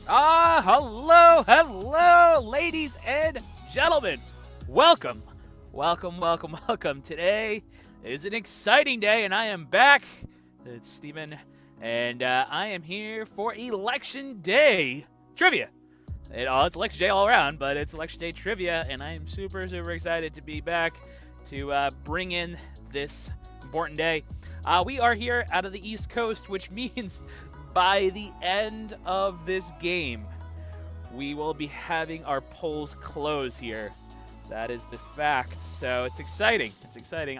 Hello, ladies and gentlemen. Welcome. Today is an exciting day, and I am back. It's Steven, and I am here for Election Day trivia. It's Election Day all around, but it's Election Day trivia, and I am super excited to be back to bring in this important day. We are here out of the East Coast, which means by the end of this game, we will be having our polls close here. That is the fact. So it's exciting.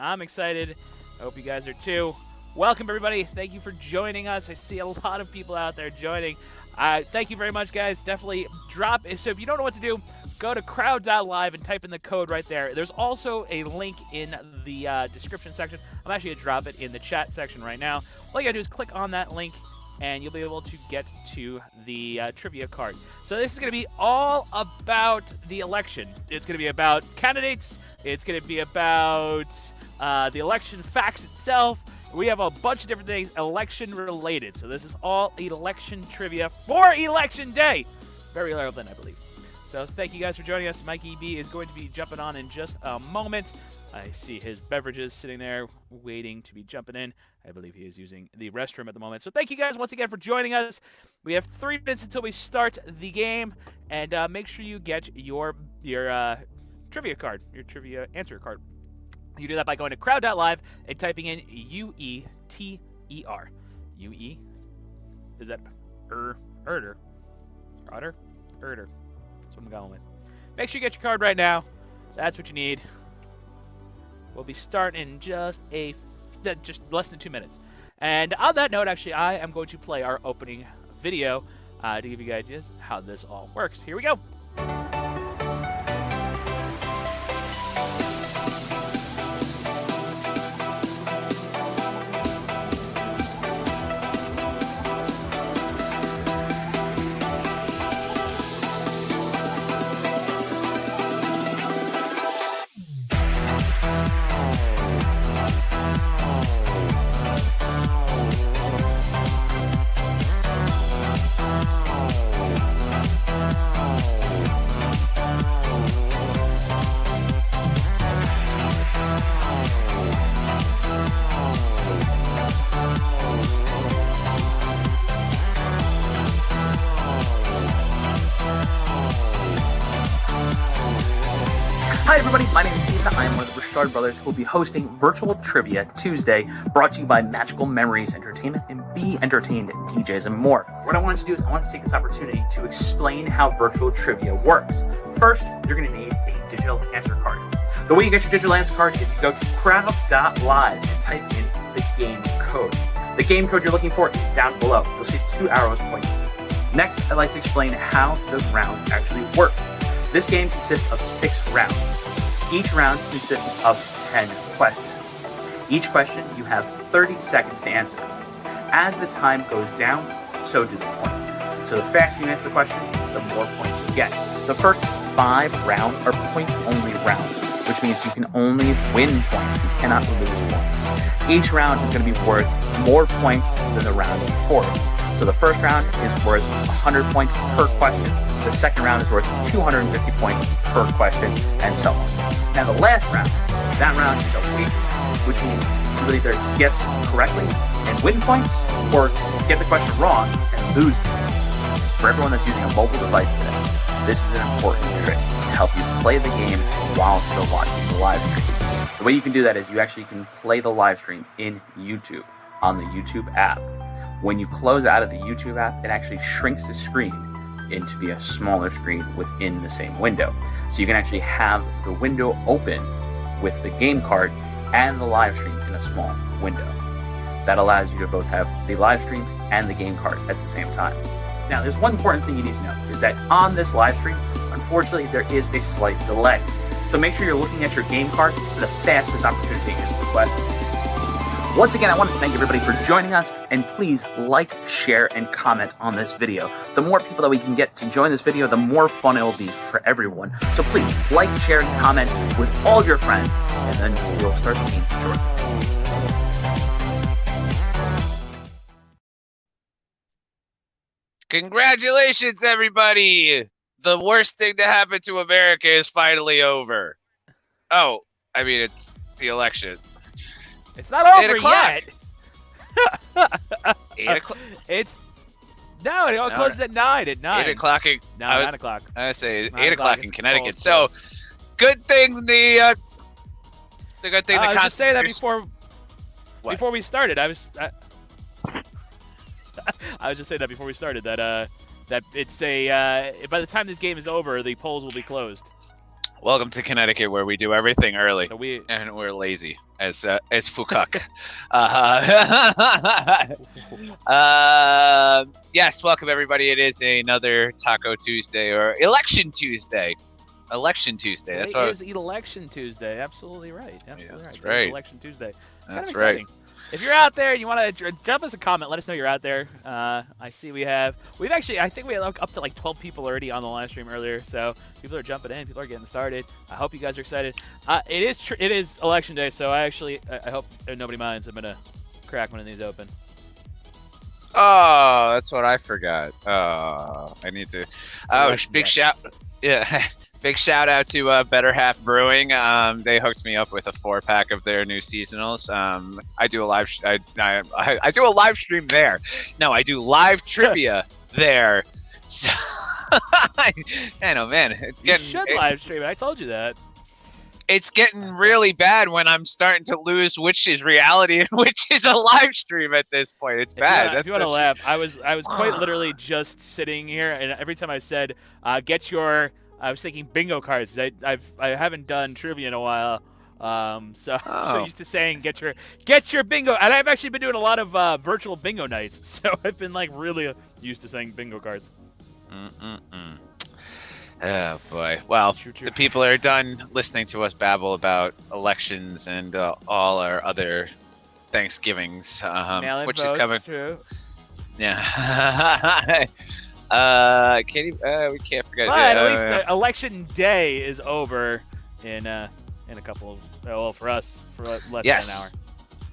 I'm excited. I hope you guys are too. Welcome, everybody. Thank you for joining us. I see a lot of people out there joining. Thank you very much, guys. Definitely drop. So if you don't know what to do, go to crowd.live and type in the code right there. There's also a link in the description section. I'm actually going to drop it in the chat section right now. All you got to do is click on that link, and you'll be able to get to the trivia card. So this is going to be all about the election. It's going to be about candidates. It's going to be about the election facts itself. We have a bunch of different things election-related. So this is all election trivia for Election Day. Very relevant, I believe. So thank you guys for joining us. Mikey B is going to be jumping on in just a moment. I see his beverages sitting there waiting to be jumping in. I believe he is using the restroom at the moment. So thank you guys once again for joining us. We have 3 minutes until we start the game. And make sure you get your trivia card, your trivia answer card. You do that by going to crowd.live and typing in UETER. UE? Is that Erder? Erder? Erder. That's what I'm going with. Make sure you get your card right now. That's what you need. We'll be starting in just less than 2 minutes. And on that note, actually, I am going to play our opening video to give you guys ideas how this all works. Here we go. Hi everybody, my name is Steven. I am one of the Bouchard brothers who will be hosting Virtual Trivia Tuesday, brought to you by Magical Memories Entertainment and Be Entertained DJs and more. What I wanted to do is I wanted to take this opportunity to explain how Virtual Trivia works. First, you're going to need a digital answer card. The way you get your digital answer card is you go to crowd.live and type in the game code. The game code you're looking for is down below. You'll see 2 arrows pointing. Next, I'd like to explain how the rounds actually work. This game consists of 6 rounds. Each round consists of 10 questions. Each question you have 30 seconds to answer. As the time goes down, so do the points. So the faster you answer the question, the more points you get. The first 5 rounds are point-only rounds, which means you can only win points. You cannot lose points. Each round is going to be worth more points than the round before. So the first round is worth 100 points per question. The second round is worth 250 points per question, and so on. Now the last round, that round is a wager, which means you will either guess correctly and win points, or get the question wrong and lose points. For everyone that's using a mobile device today, this is an important trick to help you play the game while still watching the live stream. The way you can do that is you actually can play the live stream in YouTube, on the YouTube app. When you close out of the YouTube app, it actually shrinks the screen into be a smaller screen within the same window. So you can actually have the window open with the game card and the live stream in a small window. That allows you to both have the live stream and the game card at the same time. Now, there's one important thing you need to know, is that on this live stream, unfortunately, there is a slight delay. So make sure you're looking at your game card for the fastest opportunity to answer the questions. Once again, I want to thank everybody for joining us, and please like, share, and comment on this video. The more people that we can get to join this video, the more fun it will be for everyone. So please like, share, and comment with all of your friends, and then we'll start the game shortly. Congratulations, everybody! The worst thing to happen to America is finally over. Oh, I mean, it's the election. It's not over 8 o'clock. yet. 8 o'clock. It's it closes at 9. At 9. 8 o'clock. 9 o'clock. I say 9 8 o'clock o'clock in is Connecticut. closed. So, good thing the good thing the I was just saying that Constitution. before we started. I was just saying that before we started that it's a by the time this game is over, the polls will be closed. Welcome to Connecticut, where we do everything early. So And we're lazy as Fukuk. Yes, welcome everybody. It is another Taco Tuesday or Election Tuesday. Election Tuesday. Today That's what. is Election Tuesday. Absolutely right. Absolutely that's right. right. Election Tuesday. It's That's kind of right. exciting. If you're out there and you want to jump us a comment, let us know you're out there. I see we've actually, I think we had up to like 12 people already on the live stream earlier, so people are jumping in, people are getting started. I hope you guys are excited. It is Election Day, so I hope nobody minds. I'm gonna crack one of these open. Oh, that's what I forgot. Oh, I need to. Oh, big shout. Yeah. Big shout out to Better Half Brewing. They hooked me up with a 4-pack of their new seasonals. I do a live. I do a live stream there. No, I do live trivia there. So, I know, man. It's You getting. should live stream it. I told you that. It's getting really bad when I'm starting to lose which is reality and which is a live stream at this point. It's bad. If you want to laugh, I was quite literally just sitting here, and every time I said, I was thinking bingo cards. I haven't done trivia in a while, so used to saying get your bingo. And I've actually been doing a lot of virtual bingo nights, so I've been like really used to saying bingo cards. Oh boy. Well, True. the people are done listening to us babble about elections and all our other Thanksgivings, Mail-in which votes, is coming. True. Yeah. We can't forget. But at least election day is over in a couple of, for us, for less than an hour.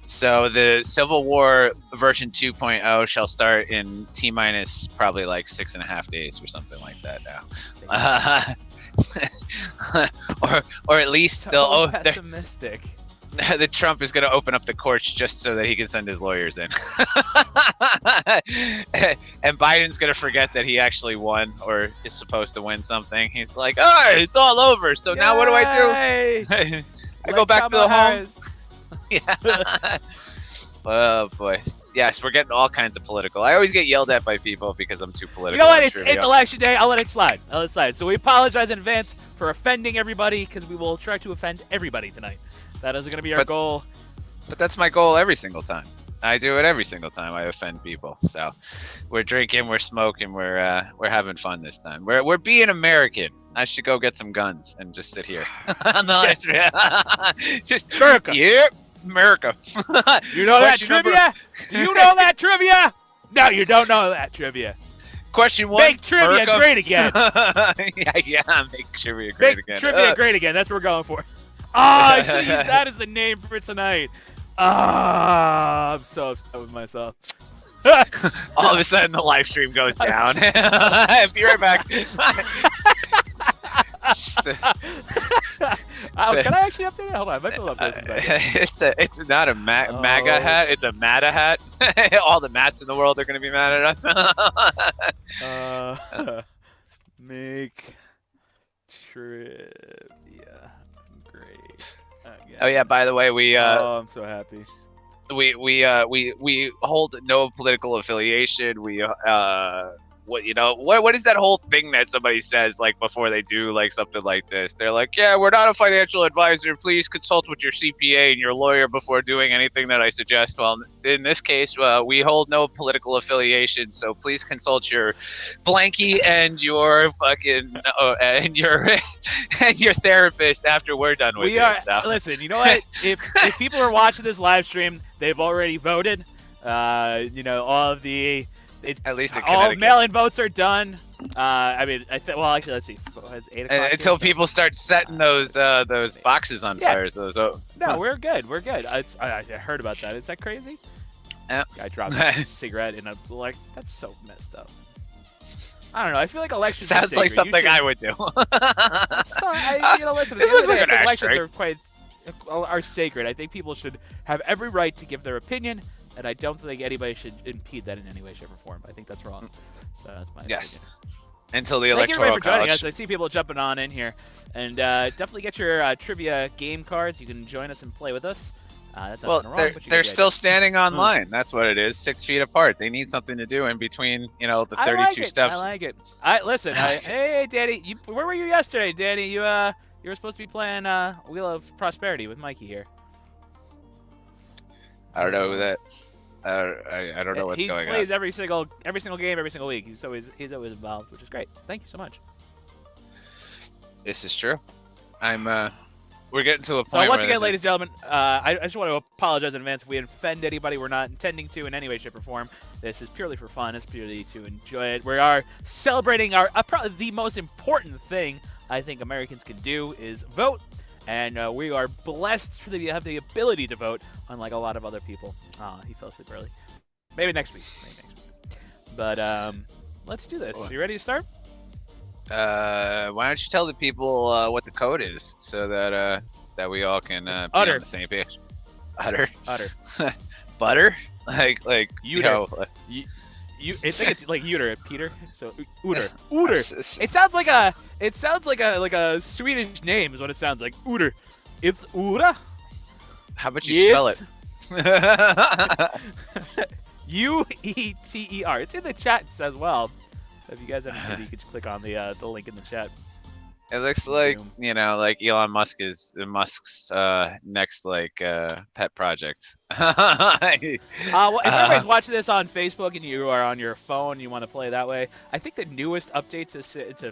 So the Civil War version 2.0 shall start in T-minus probably like 6.5 days or something like that now. Or at least so pessimistic. The Trump is going to open up the courts just so that he can send his lawyers in. And Biden's going to forget that he actually won or is supposed to win something. He's like, oh, it's all over. So now what do I do? I go back to the home. Yeah. Oh, boy. Yes, we're getting all kinds of political. I always get yelled at by people because I'm too political. You know what? It's election day. I'll let it slide. So we apologize in advance for offending everybody because we will try to offend everybody tonight. That is going to be our goal. But that's my goal every single time. I do it every single time I offend people. So we're drinking, we're smoking, we're having fun this time. We're being American. I should go get some guns and just sit here. Just America. Yep, America. You know that trivia? Do you know that trivia? No, you don't know that trivia. Question 1. Make trivia great again. yeah, make trivia great again. Trivia great again. That's what we're going for. I should use that as the name for tonight. I'm so upset with myself. All of a sudden, the live stream goes down. Be right back. Can I actually update it? Hold on, I might be able to update it. It's not a MAGA hat. It's a MATA hat. All the mats in the world are going to be mad at us. Make trivia great again. Oh yeah, by the way, we I'm so happy. We hold no political affiliation. We what is that whole thing that somebody says like before they do like something like this? They're like, yeah, we're not a financial advisor. Please consult with your CPA and your lawyer before doing anything that I suggest. Well, in this case, we hold no political affiliation, so please consult your blankie and your fucking and your therapist after we're done with this. So. Listen, you know what? if people are watching this live stream, they've already voted. All of the. At least in all Connecticut. mail-in votes are done. Actually, let's see. It's 8 o'clock. Until people start setting those boxes on fires. No, we're good. We're good. I heard about that. Is that crazy? Yeah. Guy dropped a cigarette and I'm like, that's so messed up. I don't know. I feel like elections Sounds like something I would do. Listen. This looks like an elections ashtray. are sacred. I think people should have every right to give their opinion, and I don't think anybody should impede that in any way, shape, or form. I think that's wrong. So that's my Yes. opinion. Until the Thank you electoral everybody for joining college. us. I see people jumping on in here, and definitely get your trivia game cards. You can join us and play with us. That's not Well, wrong, but you they're get the still idea. standing online. That's what it is. 6 feet apart. They need something to do in between, the 32 steps. I like it. Listen. Hey, Danny. Where were you yesterday, Danny? You were supposed to be playing Wheel of Prosperity with Mikey here. I don't know that. I don't know what's going on. He plays every single game every single week. He's always involved, which is great. Thank you so much. This is true. We're getting to a point. So once where again, this ladies and gentlemen, I just want to apologize in advance if we offend anybody. We're not intending to in any way, shape, or form. This is purely for fun. It's purely to enjoy it. We are celebrating our probably the most important thing I think Americans can do is vote. And we are blessed to have the ability to vote, unlike a lot of other people. He fell asleep early. Maybe next week. But let's do this. You ready to start? Why don't you tell the people what the code is so that we all can be utter. on the same page? Utter. Butter. Like Uter. I think it's like Uter, Peter. So Uter. It sounds like a Swedish name is what it sounds like. Uter. It's Ura. How about you spell it? Ueter. It's in the chat as well. So if you guys haven't seen it, you can just click on the link in the chat. It looks like like Elon Musk's next pet project. Well, if everybody's watching this on Facebook and you are on your phone, and you want to play that way. I think the newest update to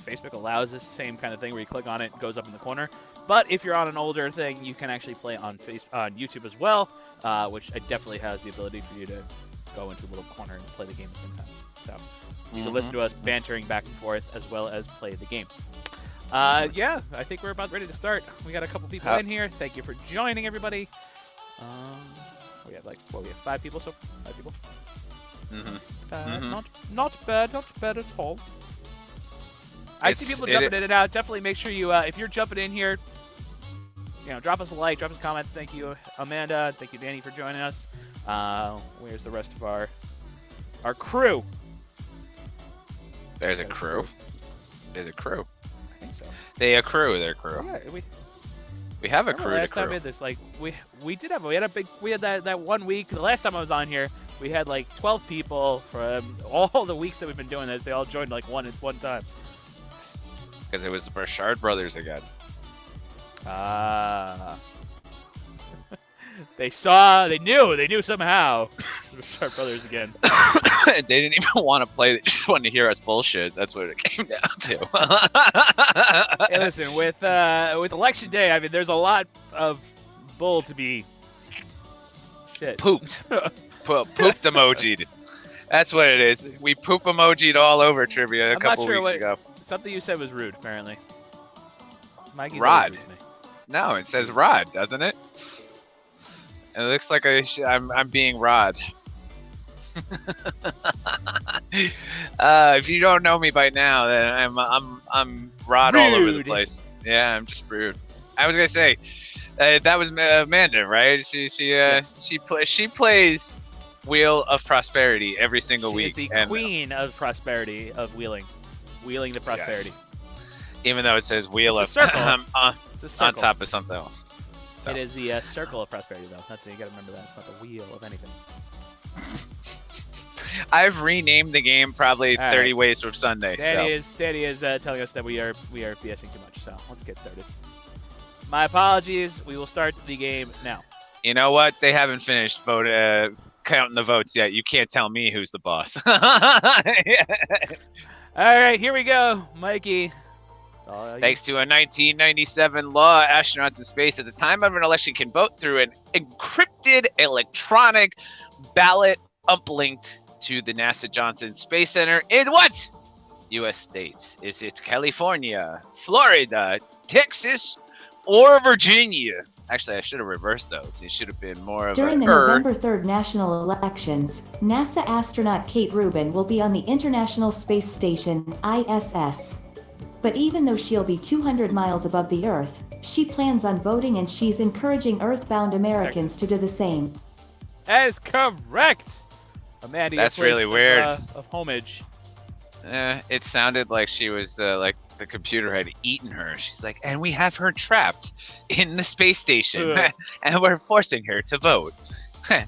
Facebook allows this same kind of thing where you click on it, it goes up in the corner. But if you're on an older thing, you can actually play on YouTube as well, which definitely has the ability for you to go into a little corner and play the game at the same time. So you can listen to us bantering back and forth as well as play the game. Yeah, I think we're about ready to start. We got a couple people in here. Thank you for joining, everybody. We have we have 5 people, so 5 people. Not bad at all. I see people jumping in and out. Definitely make sure you, if you're jumping in here, drop us a like, drop us a comment. Thank you, Amanda. Thank you, Danny, for joining us. Where's the rest of our crew? There's a crew. There's a crew. I think so. They accrue their crew. Yeah, we have a crew. Last time we had this, we had that 1 week. The last time I was on here, we had 12 people from all the weeks that we've been doing this. They all joined one at one time. Because it was the Burchard brothers again. They knew somehow. The Burchard brothers again. They didn't even want to play. They just wanted to hear us bullshit. That's what it came down to. Hey, listen, with election day, I mean, there's a lot of bull to be pooped. Pooped emoji'd. That's what it is. We poop emoji'd all over trivia a couple weeks ago. Something you said was rude, apparently. Mikey's Rod. rude to me. No, it says Rod, doesn't it? And it looks like I'm being Rod. If you don't know me by now, then I'm Rod all over the place. Yeah, I'm just rude. I was gonna say that was Amanda, right? She plays Wheel of Prosperity every single week. She is the queen of prosperity of wheeling the prosperity. Yes. Even though it says Wheel it's of a circle. It's a circle on top of something else. So. It is the circle of prosperity, though. You gotta remember that. It's not the wheel of anything. I've renamed the game probably 30 ways from Sunday. Danny is telling us that we are BSing too much. So let's get started. My apologies. We will start the game now. You know what? They haven't finished counting the votes yet. You can't tell me who's the boss. All right, here we go, Mikey. Thanks to a 1997 law, astronauts in space at the time of an election can vote through an encrypted electronic ballot uplinked to the NASA Johnson Space Center in what U.S. states? Is it California, Florida, Texas, or Virginia? Actually, I should have reversed those. It should have been more of During the a November 3rd national elections, NASA astronaut Kate Rubin will be on the International Space Station, ISS. But even though she'll be 200 miles above the Earth, she plans on voting and she's encouraging Earthbound Americans to do the same. That is correct. Amanda, That's your really place weird. Of homage. It sounded like she was like the computer had eaten her. She's like, and we have her trapped in the space station, and we're forcing her to vote.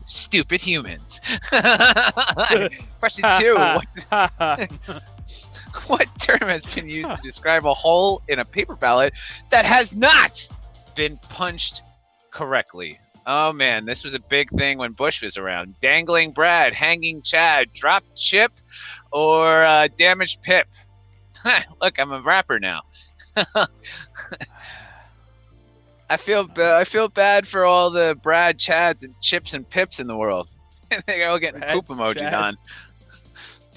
Stupid humans. Question 2. What term has been used to describe a hole in a paper ballot that has not been punched correctly? Oh man, this was a big thing when Bush was around. Dangling Brad, hanging Chad, dropped Chip, or damaged Pip. Look, I'm a rapper now. I feel bad for all the Brad, Chads, and Chips and Pips in the world. They're all getting Brad, poop emoji Chads, on.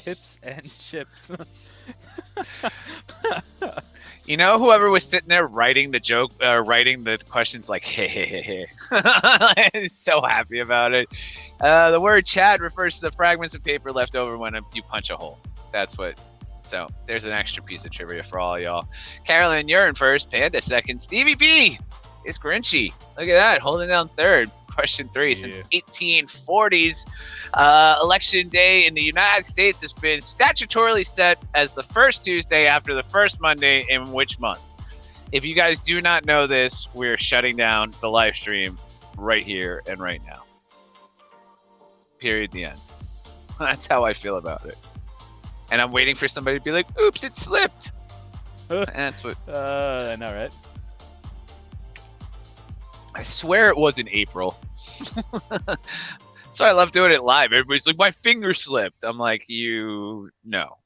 Pips and chips. You know, whoever was sitting there writing the joke, writing the questions like, hey, hey, hey, hey. So happy about it. The word Chad refers to the fragments of paper left over when you punch a hole. That's what. So there's an extra piece of trivia for all y'all. Carolyn, you're in first. Panda second. Stevie B is Grinchy. Look at that, holding down third. Question 3. Since 1840s, election day in the United States has been statutorily set as the first Tuesday after the first Monday in which month? If you guys do not know this, we're shutting down the live stream right here and right now. Period. The end. That's how I feel about it. And I'm waiting for somebody to be like, oops, it slipped. And that's what. I know, right? I swear it was in April. So I love doing it live. Everybody's like, my finger slipped. I'm like, you no.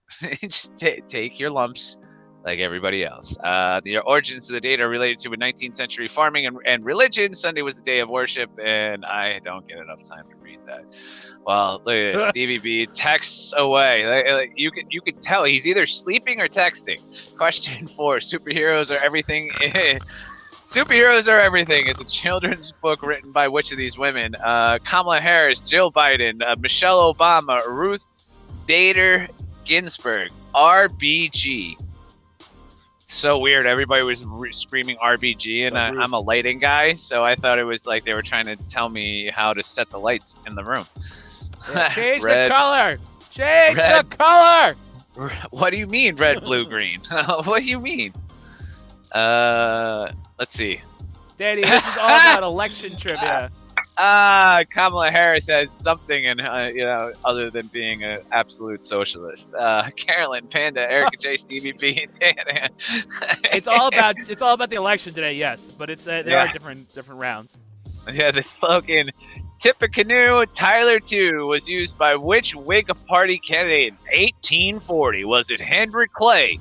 Just take your lumps like everybody else. The origins of the date are related to a 19th century farming and religion. Sunday was the day of worship, and I don't get enough time to read that. Well, look at this. Stevie B texts away. You could tell he's either sleeping or texting. Question 4. Superheroes are everything. Superheroes Are Everything is a children's book written by which of these women? Kamala Harris, Jill Biden, Michelle Obama, Ruth Bader Ginsburg. RBG. So weird. Everybody was screaming RBG, and I'm a lighting guy, so I thought it was like they were trying to tell me how to set the lights in the room. Yeah, change the color. Change the color. What do you mean, red, blue, green? What do you mean? Let's see. Danny, this is all about election trivia. Kamala Harris had something in other than being an absolute socialist. Carolyn, Panda, Erica J, Stevie B, and Dan. It's all about the election today, yes, but it's there are different rounds. Yeah, the slogan "Tip a canoe, Tyler too" was used by which Whig Party candidate in 1840? Was it Henry Clay,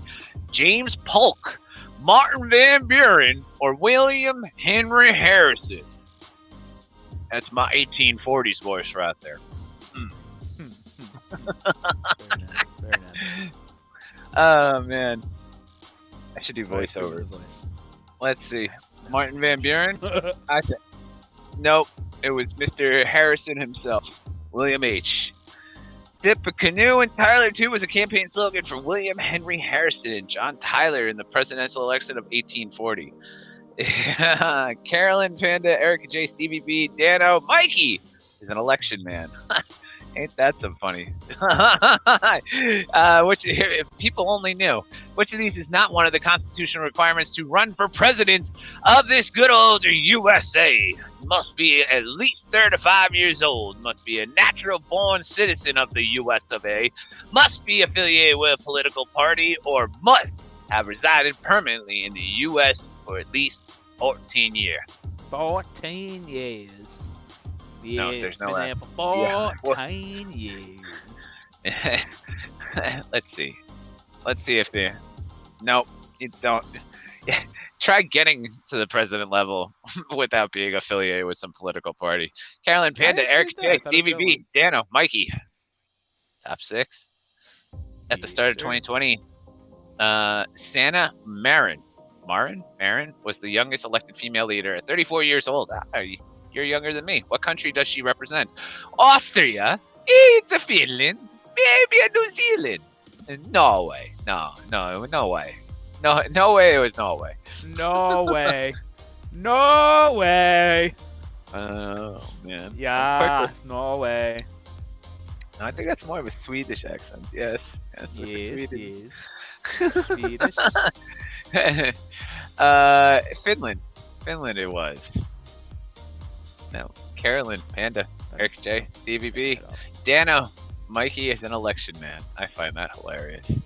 James Polk, Martin Van Buren, or William Henry Harrison? That's my 1840s voice right there. Very nice. Oh, man. I should do voiceovers. Let's see. Martin Van Buren? Nope. It was Mr. Harrison himself. William H. Dip a canoe and Tyler too was a campaign slogan for William Henry Harrison and John Tyler in the presidential election of 1840. Carolyn, Panda, Erica J, Stevie B, Dano, Mikey is an election man. Ain't that some funny? Which, if people only knew. Which of these is not one of the constitutional requirements to run for president of this good old USA? Must be at least 35 years old. Must be a natural-born citizen of the US of A. Must be affiliated with a political party, or must have resided permanently in the US for at least 14 years. 14 years. Yeah, No, there's no been there for 14 years. Let's see. Let's see if they. Nope, you don't. Try getting to the president level without being affiliated with some political party. Carolyn, Panda, Eric J, Stevie B, Dano, Mikey. Top 6 at the start of 2020. Santa Marin Marin was the youngest elected female leader at 34 years old. You're younger than me. What country does she represent? Austria? It's a Finland. Maybe a New Zealand. Norway. No way. No way it was Norway. No way. No way. Oh, man. Yeah, no way. No, I think that's more of a Swedish accent. Yes. Yes. Swedish. Finland. Finland it was. No. Carolyn, Panda, Eric J, DVB, Dano, Mikey is an election man. I find that hilarious.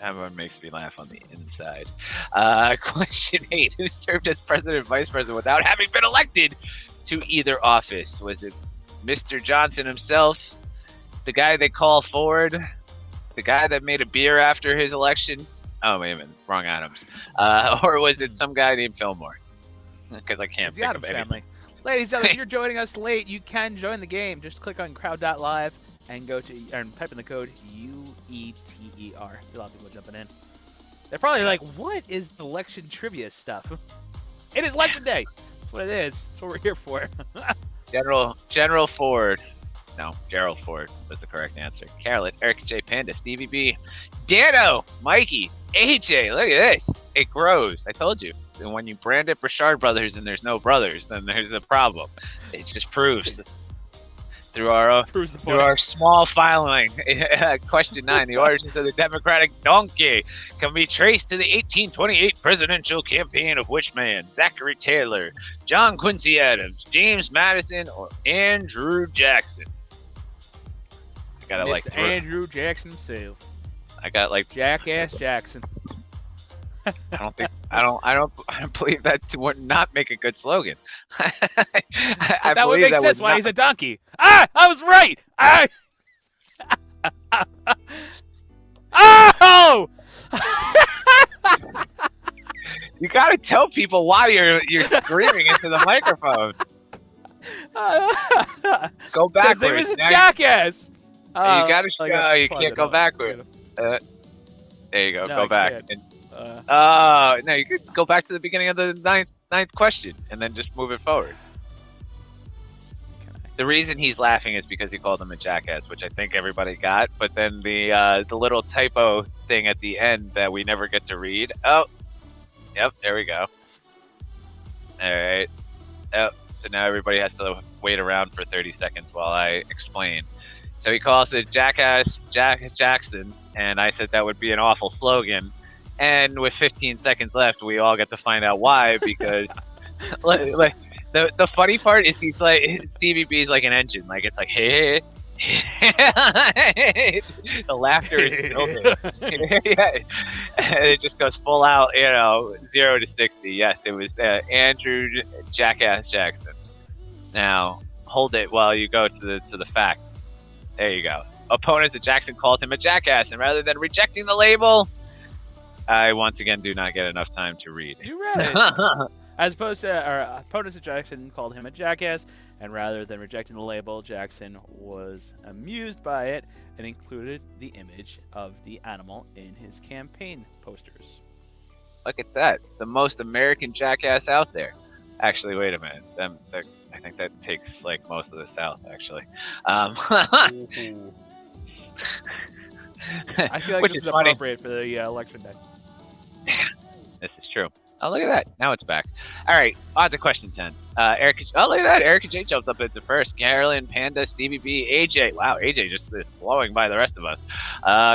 That one makes me laugh on the inside. Question 8. Who served as president and vice president without having been elected to either office? Was it Mr. Johnson himself? The guy they call Ford? The guy that made a beer after his election? Oh, wait a minute. Wrong Adams. Or was it some guy named Fillmore? Because I can't It's the think Adams of anything. family. Ladies and gentlemen, if you're joining us late, you can join the game. Just click on crowd.live and go to and type in the code UETER. A lot of people jumping in. They're probably like, what is election trivia stuff? It is election day. That's what it is. That's what we're here for. General Ford. No, Gerald Ford was the correct answer. Carolyn, Eric J. Panda, Stevie B, Dano, Mikey, AJ. Look at this. It grows. I told you. So when you brand it Burchard Brothers and there's no brothers, then there's a problem. It just proves through our small filing. Question 9. The origins of the Democratic donkey can be traced to the 1828 presidential campaign of which man? Zachary Taylor, John Quincy Adams, James Madison, or Andrew Jackson? I gotta Mr. Andrew Jackson himself. I got like Jackass Jackson. I don't believe that would not make a good slogan. That would make sense why he's a donkey. I was right. Oh! You gotta tell people why you're screaming into the microphone. Go backwards. Because he was a jackass. You gotta show. You can't go backwards. There you go. No, go I back. can't. And, no, you can just go back to the beginning of the ninth question and then just move it forward. The reason he's laughing is because he called him a jackass, which I think everybody got. But then the little typo thing at the end that we never get to read. Oh, yep, there we go. All right. Oh, so now everybody has to wait around for 30 seconds while I explain. So he calls it Jackass Jackson, and I said that would be an awful slogan. And with 15 seconds left, we all get to find out why, because like the funny part is he's like Stevie B is like an engine, like it's like hey. The laughter is building. Yeah. And it just goes full out, 0 to 60. Yes, it was Andrew Jackass Jackson. Now hold it while you go to the fact. There you go. Opponents of Jackson called him a jackass, and rather than rejecting the label, I once again do not get enough time to read. You read it. As opposed to our opponents of Jackson called him a jackass, and rather than rejecting the label, Jackson was amused by it and included the image of the animal in his campaign posters. Look at that. The most American jackass out there. Actually, wait a minute. I think that takes like most of the South, actually. I feel like Which this is funny. appropriate for the election day. This is true. Oh, look at that. Now it's back. All right, on to question 10. Erica. Oh, look at that. Erica J jumped up into first. Carolyn, Panda, Stevie B, AJ. Wow, AJ just is blowing by the rest of us.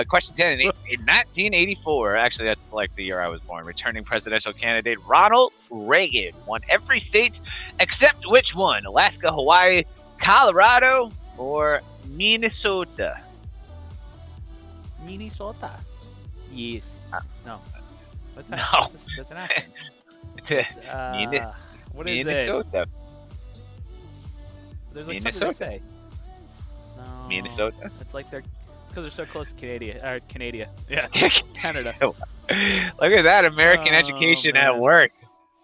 Question 10. In 1984, actually, that's like the year I was born, returning presidential candidate Ronald Reagan won every state except which one? Alaska, Hawaii, Colorado, or Minnesota? Minnesota. Yes. No. What's that? No. That's an accent. It's, what is Minnesota. it? There's like something Minnesota. to say. No. Minnesota. It's like it's because they're so close to Canada. Yeah. Canada. Look at that American education at man. work.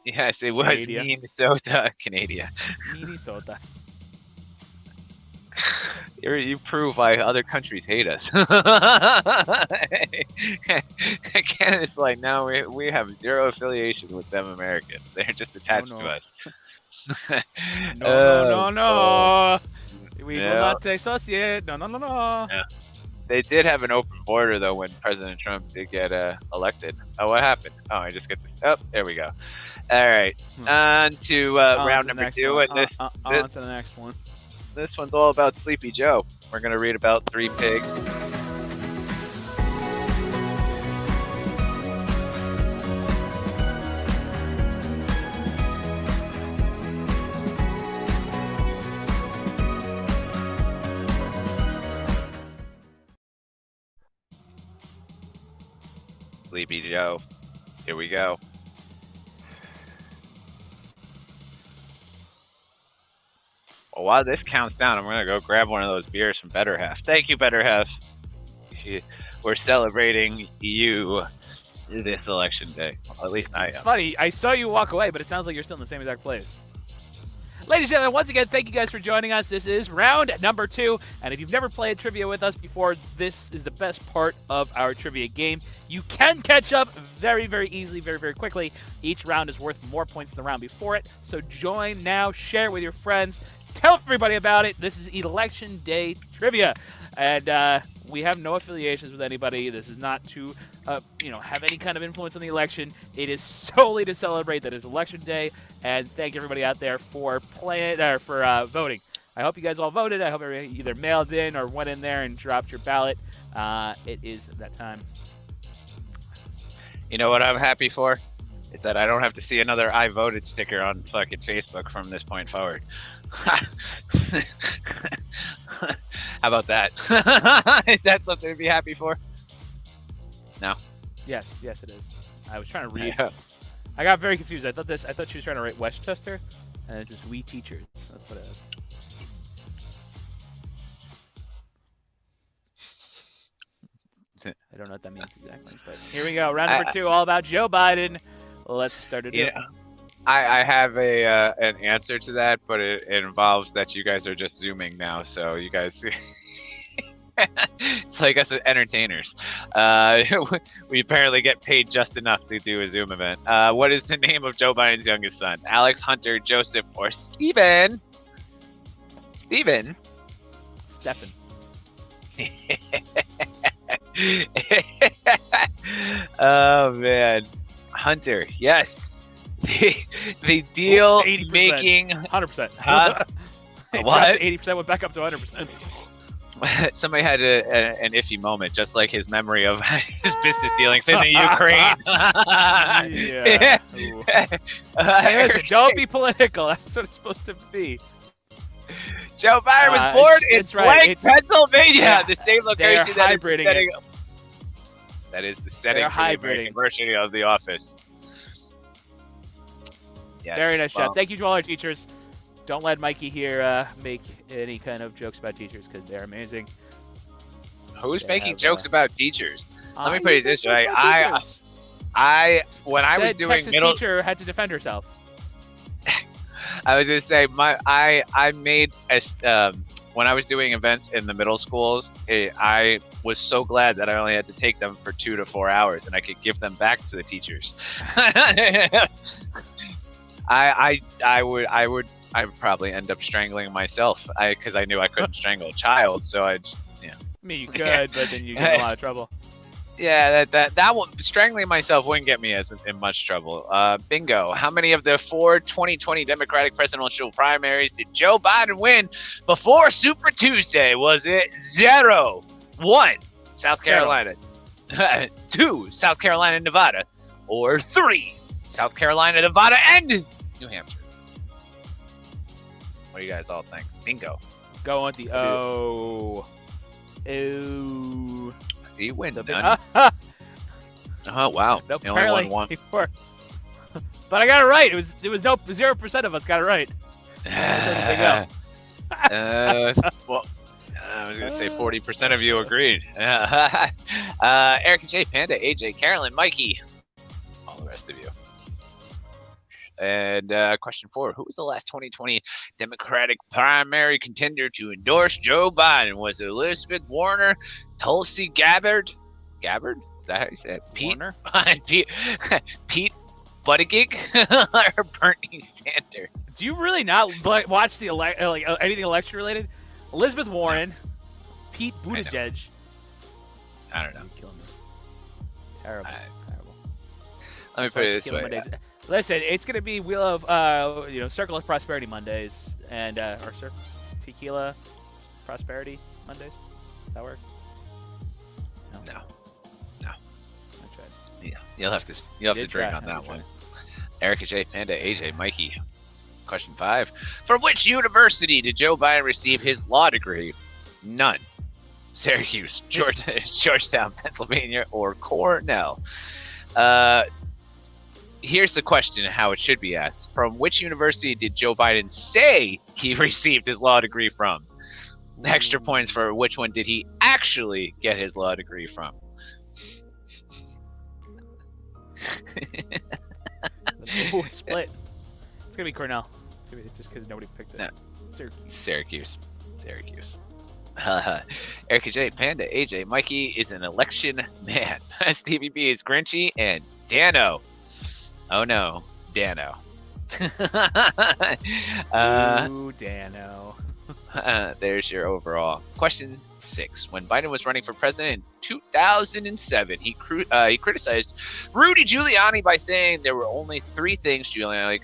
Yes, it was Canada. Minnesota, Canada. Minnesota. You prove why other countries hate us. Canada's like, no, we have zero affiliation with them Americans. They're just attached to us. No. We will not dissociate. No. Yeah. They did have an open border, though, when President Trump did get elected. Oh, what happened? Oh, I just get this. Oh, there we go. All right. On to round number 2. And on to the next one. This one's all about Sleepy Joe. We're going to read about 3 pigs. Sleepy Joe. Here we go. Well, while this counts down, I'm going to go grab one of those beers from Better Half. Thank you, Better Half. We're celebrating you this election day. Well, at least I am. It's funny. I saw you walk away, but it sounds like you're still in the same exact place. Ladies and gentlemen, once again, thank you guys for joining us. This is round number 2, and if you've never played trivia with us before, this is the best part of our trivia game. You can catch up very, very easily, very, very quickly. Each round is worth more points than the round before it, so join now, share with your friends, tell everybody about it. This is Election Day Trivia, and we have no affiliations with anybody. This is not to, have any kind of influence on the election. It is solely to celebrate that it's Election Day, and thank everybody out there for voting. I hope you guys all voted. I hope everybody either mailed in or went in there and dropped your ballot. It is that time. You know what I'm happy for? Is that I don't have to see another I voted sticker on fucking Facebook from this point forward. How about that? Is that something to be happy for? No. Yes, it is. I was trying to read. Yeah. I got very confused. I thought she was trying to write Westchester, and it's just We Teachers. That's what it is. I don't know what that means exactly, but here we go. Round number 2, all about Joe Biden. Let's start it. Yeah. I have an answer to that, but it involves that you guys are just zooming now, so you guys it's like us as entertainers. We apparently get paid just enough to do a Zoom event. What is the name of Joe Biden's youngest son? Alex, Hunter, Joseph, or Steven? Stephen. Oh man, Hunter. Yes. The deal 80%. making 100%. Huh? What? 80% went back up to 100%. Somebody had an iffy moment, just like his memory of his business dealings in the Ukraine. Yeah. Hey, listen, don't be political. That's what it's supposed to be. Joe Biden was born in Blank, Pennsylvania, yeah, the same location that is the setting. it. That is the setting They're for the hybriding. American version of The Office. Yes, Very nice well, job. Thank you to all our teachers. Don't let Mikey here make any kind of jokes about teachers because they're amazing. Who's They making have, jokes about teachers? Let me I put it make this jokes way: about teachers. I when I was Said doing Texas middle, teacher had to defend herself. I was gonna say I made when I was doing events in the middle schools, I was so glad that I only had to take them for 2 to 4 hours, and I could give them back to the teachers. I would probably end up strangling myself because I knew I couldn't strangle a child, so I just I mean, you could, but then you get in a lot of trouble. Yeah, that one, strangling myself wouldn't get me in much trouble. Bingo. How many of the 4 2020 Democratic presidential primaries did Joe Biden win before Super Tuesday? Was it 0, 1, South Carolina, 2, South Carolina, Nevada, or 3, South Carolina, Nevada, and New Hampshire? What do you guys all think? Bingo. Go on the O. Ooh. Do you win none? Oh wow! Nope, You only won one. But I got it right. It was no 0% of us got it right. Well, I was gonna say 40% of you agreed. Eric, J, Panda, AJ, Carolyn, Mikey, all the rest of you. And question 4: Who was the last 2020 Democratic primary contender to endorse Joe Biden? Was it Elizabeth Warner, Tulsi Gabbard? Gabbard? Is that how you say it? Warner? Pete Buttigieg or Bernie Sanders? Do you really not watch the anything election related? Elizabeth Warren, Pete Buttigieg. I don't know. You're killing me. Terrible. Terrible. Let me put it this way. Mondays. Listen, it's gonna be Wheel of Circle of Prosperity Mondays and or Tequila Prosperity Mondays. Does that work? No. I tried. Yeah, you'll have to drink on that one. Erica J, Panda, AJ, Mikey. Question 5: From which university did Joe Biden receive his law degree? None. Syracuse, Georgetown, Pennsylvania, or Cornell. Here's the question and how it should be asked. From which university did Joe Biden say he received his law degree from? Extra points for which one did he actually get his law degree from? Ooh, split. It's gonna be Cornell. It's gonna be just because nobody picked it. No. Syracuse. Syracuse. Erica J, Panda, AJ, Mikey is an election man. Stevie B is Grinchy, and Dano. Oh no, Dano. Ooh, Dano. There's your overall. Question 6: When Biden was running for president in 2007, he criticized Rudy Giuliani by saying there were only 3 things Giuliani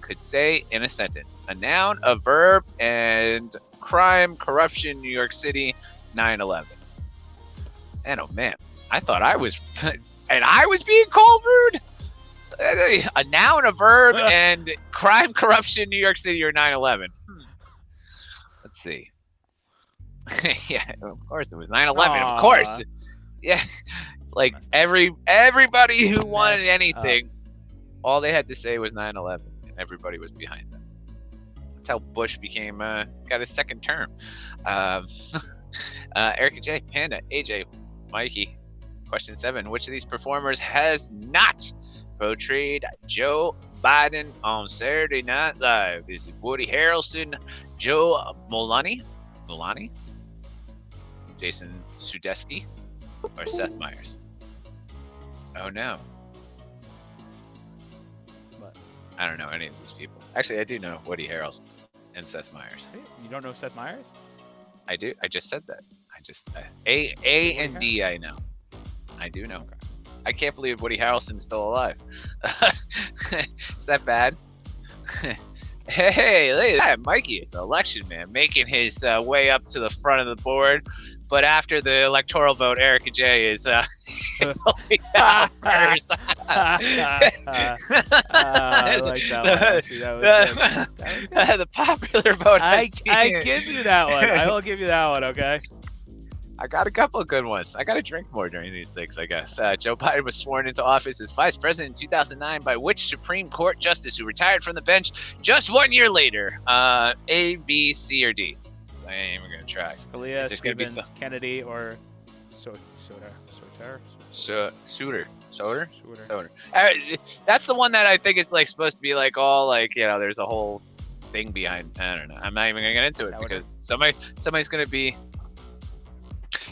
could say in a sentence: a noun, a verb, and crime, corruption, New York City, 9/11. And oh man, I thought I was, and I was being called rude. A noun, a verb, and crime, corruption, New York City, or 9/11. Let's see. Yeah, of course it was 9/11. Of course. Yeah, it's like everybody who wanted anything, all they had to say was 9/11, and everybody was behind them. That's how Bush became got his second term. Erica J, Panda, AJ, Mikey. Question 7: Which of these performers has not portrayed Joe Biden on Saturday Night Live? Is it Woody Harrelson, Joe Mullaney, Jason Sudeikis, or Seth Meyers? Oh no. What? I don't know any of these people. Actually, I do know Woody Harrelson and Seth Meyers. You don't know Seth Meyers? I do. I just said that. A and D I know. I do know. Okay. I can't believe Woody Harrelson's still alive. Is that bad? Hey, look at that. Mikey is an election man, making his way up to the front of the board. But after the electoral vote, Erica J is holding down first. I like that one. Actually, that was good. The popular vote. I give you that one. I will give you that one. Okay. I got a couple of good ones. I got to drink more during these things, I guess. Joe Biden was sworn into office as vice president in 2009 by which Supreme Court justice who retired from the bench just 1 year later? A, B, C, or D? I ain't even going to try. Scalia, Stevens, Kennedy, or Soter. That's the one that I think is like supposed to be like all like, you know, there's a whole thing behind. I don't know. I'm not even going to get into it because somebody's going to be...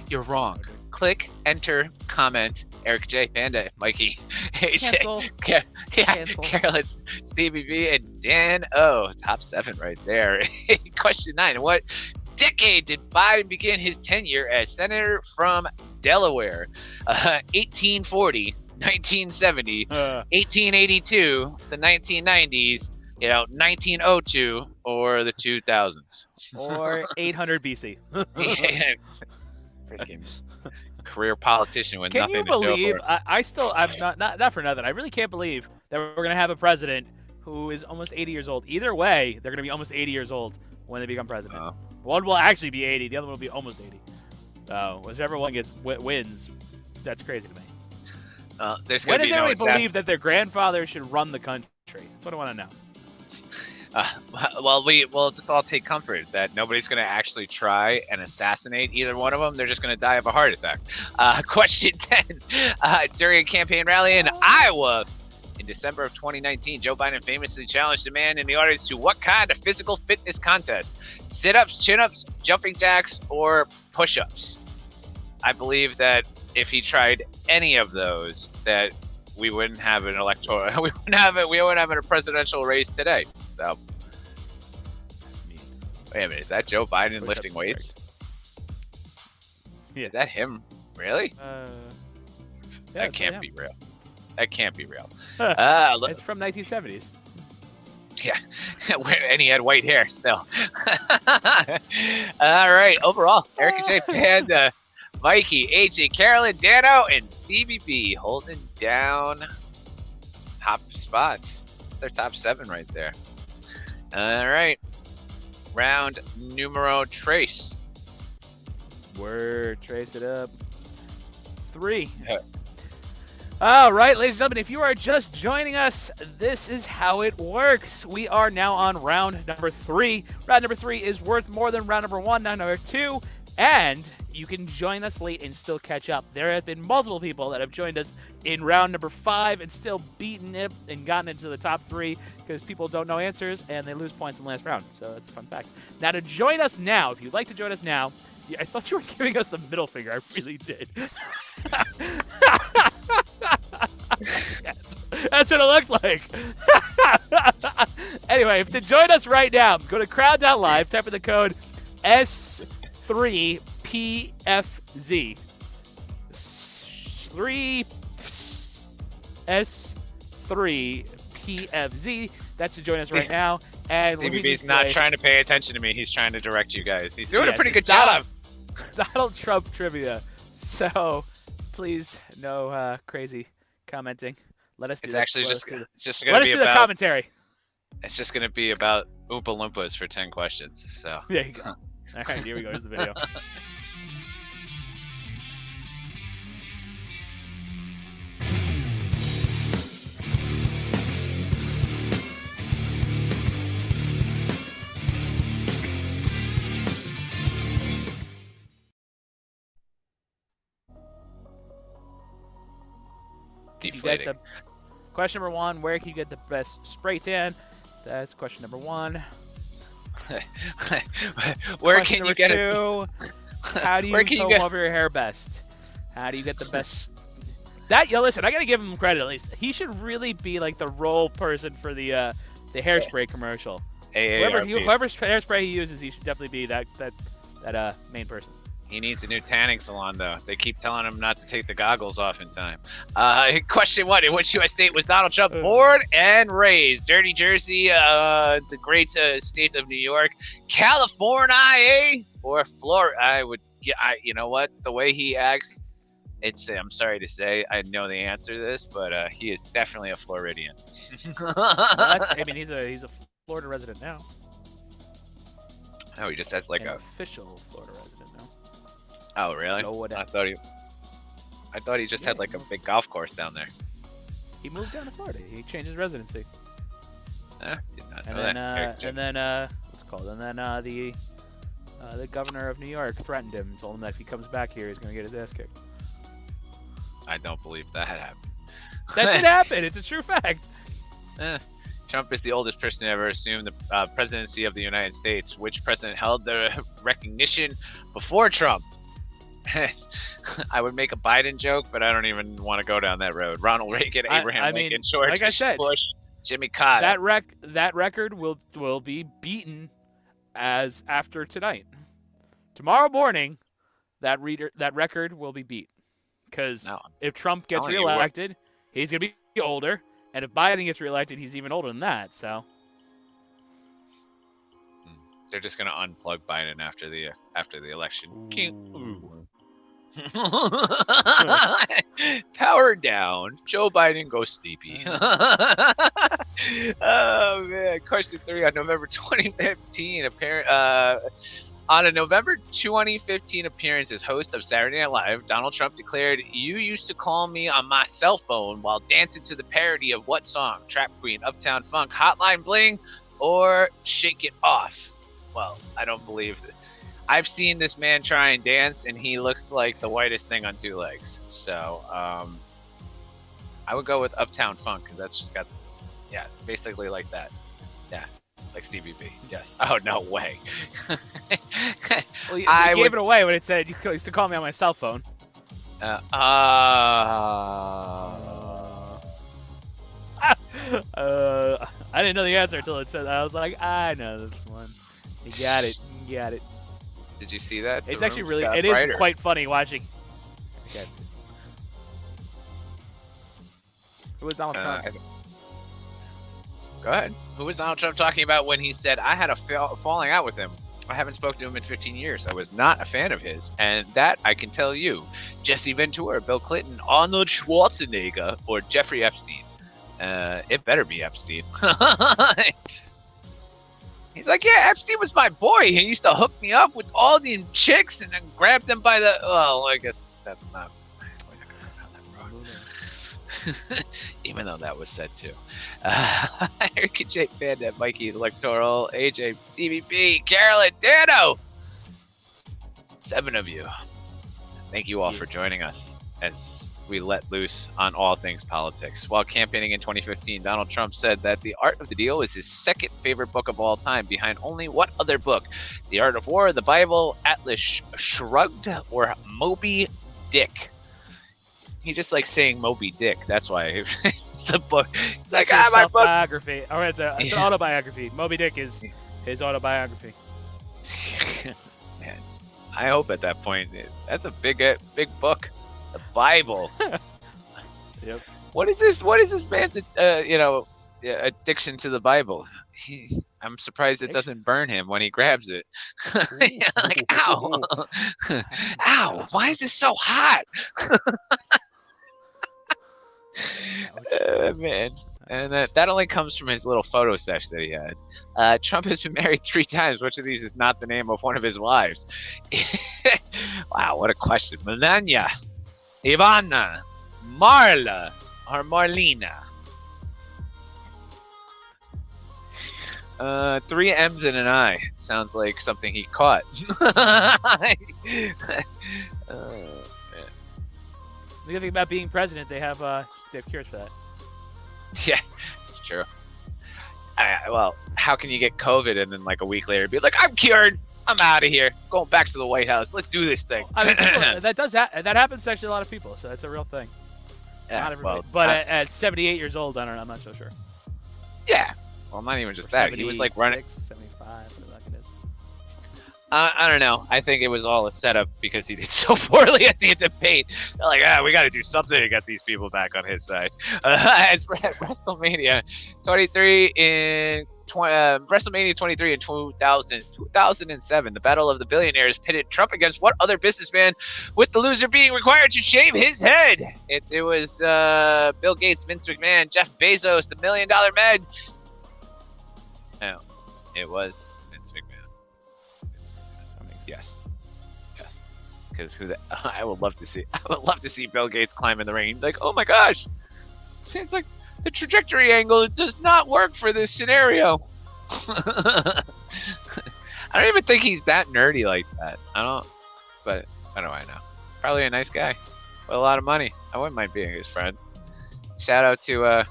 You're wrong. Click, enter, comment. Eric J, Panda, Mikey, Cancel. Cancel. Carolyn, Stevie B, and Dan O. Top 7 right there. Question 9. What decade did Biden begin his tenure as senator from Delaware? 1840, 1970, 1882, the 1990s, 1902, or the 2000s. Or 800 BC. Freaking career politician with Can nothing you to show believe? for it. I'm not for nothing. I really can't believe that we're gonna have a president who is almost 80 years old. Either way, they're gonna be almost 80 years old when they become president. One will actually be 80. The other one will be almost 80. So whichever one wins, that's crazy to me. There's When gonna does be no everybody believe that their grandfather should run the country? That's what I want to know. We'll just all take comfort that nobody's going to actually try and assassinate either one of them. They're just going to die of a heart attack. Question 10. During a campaign rally in Iowa, In December of 2019, Joe Biden famously challenged a man in the audience to what kind of physical fitness contest? Sit-ups, chin-ups, jumping jacks, or push-ups? I believe that if he tried any of those, that we wouldn't have an electoral, we wouldn't have a presidential race today. So, wait a minute, is that Joe Biden lifting weights? Yeah. Is that him? Really? Yeah, That can't be real. That can't be real. It's from 1970s. Yeah, and he had white hair still. All right, overall, Erica J, Panda, Mikey, AJ, Carolyn, Dano, and Stevie B holding down top spots. It's our top 7 right there. All right, round numero trace. Word, trace it up. 3. All right, ladies and gentlemen, if you are just joining us, this is how it works. We are now on round number 3. Round number 3 is worth more than round number 1, round number 2, and you can join us late and still catch up. There have been multiple people that have joined us in round number 5 and still beaten it and gotten into the top 3 because people don't know answers and they lose points in the last round. So that's fun facts. Now, to join us now, if you'd like to join us now, I thought you were giving us the middle finger. I really did. That's what it looked like. Anyway, to join us right now, go to crowd.live, type in the code S3PFZ. 3S3PFZ. That's to join us right now. And DBB's not trying to pay attention to me. He's trying to direct you guys. He's doing a pretty good job. Donald Trump trivia. So please, no crazy commenting. Let us do It's that. actually just going to Let us be do the about commentary. It's just going to be about Oompa Loompas for 10 questions. So There you go. All right, here we go. Here's the video. deflating. Question number 1, where can you get the best spray tan? That's question number 1. Where can you get 2, how do you comb over your hair best? How do you get the best? Listen, I gotta give him credit at least. He should really be like the role person for the hairspray commercial. Whoever hairspray he uses, he should definitely be that main person. He needs a new tanning salon, though. They keep telling him not to take the goggles off in time. Question 1. In which U.S. state was Donald Trump born and raised? Dirty Jersey, the great state of New York, California, or Florida? You know what? The way he acts, I'm sorry to say, I know the answer to this, but he is definitely a Floridian. He's a Florida resident now. Oh, he just has like an a official Florida resident now. Oh, really? I thought he just had like a big golf course down there. He moved down to Florida. He changed his residency. Did not know that. And then what's it called? And then the governor of New York threatened him and told him that if he comes back here, he's going to get his ass kicked. I don't believe that happened. That did happen. It's a true fact. Trump is the oldest person to ever assume the presidency of the United States. Which president held the recognition before Trump? I would make a Biden joke, but I don't even want to go down that road. Ronald Reagan, Abraham Lincoln, George Bush, Jimmy Carter. That record will be beaten as after tonight. Tomorrow morning, that record will be beat. Because if Trump gets reelected, he's going to be older. And if Biden gets reelected, he's even older than that. So they're just going to unplug Biden after the election. Ooh. Power down. Joe Biden goes sleepy. Oh man. Question 3 on November 2015. On a November 2015 appearance as host of Saturday Night Live, Donald Trump declared, "You used to call me on my cell phone while dancing to the parody of what song? Trap Queen, Uptown Funk, Hotline Bling, or Shake It Off?" Well, I don't believe it. I've seen this man try and dance, and he looks like the whitest thing on two legs. So, I would go with Uptown Funk because that's just got, yeah, basically like that. Yeah, like Stevie B. Yes. Oh, no way. Well, you gave it away when it said you used to call me on my cell phone. I didn't know the answer until it said. I was like, I know this one. You got it. You got it. Did you see that? It's actually really. It is quite funny watching. Okay. Who was Donald Trump? Go ahead. Who was Donald Trump talking about when he said, I had a falling out with him? I haven't spoken to him in 15 years. I was not a fan of his. And that I can tell you. Jesse Ventura, Bill Clinton, Arnold Schwarzenegger, or Jeffrey Epstein. It better be Epstein. He's like, yeah, Epstein was my boy. He used to hook me up with all the chicks and then grab them by the... Well, I guess that's not... Even though that was said too. Erica Jake Bandit, Mikey's Electoral, AJ, Stevie B, Carolyn, Dano! 7 of you. Thank you all for joining us as we let loose on all things politics. While campaigning in 2015, Donald Trump said that The Art of the Deal is his second favorite book of all time, behind only what other book? The Art of War, the Bible, Atlas Shrugged, or Moby Dick? He just likes saying Moby Dick. That's why it's the book. It's like a self-biography. Or it's an autobiography. Moby Dick is his autobiography. Man, I hope at that point that's a big book. The Bible. Yep. What is this? What is this man's addiction to the Bible? I'm surprised it doesn't burn him when he grabs it. Like, ow, ow! Why is this so hot? Man, and that only comes from his little photo sesh that he had. Trump has been married 3 times. Which of these is not the name of one of his wives? Wow, what a question. Melania, Ivana, Marla, or Marlena? 3 M's and an I. Sounds like something he caught. The good thing about being president, they have cures for that. Yeah, it's true. Well, how can you get COVID and then like a week later be like, I'm cured, I'm out of here, going back to the White House, let's do this thing? I mean, that happens to actually a lot of people, so it's a real thing. Yeah, not everybody. But at 78 years old, I don't know, I'm not so sure. Yeah, well, not even just that. He was like running 75, whatever that is. I don't know. I think it was all a setup because he did so poorly at the debate. They're like, we got to do something to get these people back on his side. As WrestleMania 23 in WrestleMania 23 in 2007, the Battle of the Billionaires pitted Trump against what other businessman, with the loser being required to shave his head? It was Bill Gates, Vince McMahon, Jeff Bezos, the $1 Million Man. No, it was Vince McMahon. Yes, because I would love to see Bill Gates climb in the ring. Like, oh my gosh, it's like the trajectory angle does not work for this scenario. I don't even think he's that nerdy like that. But what do I know? Probably a nice guy with a lot of money. I wouldn't mind being his friend. Shout out to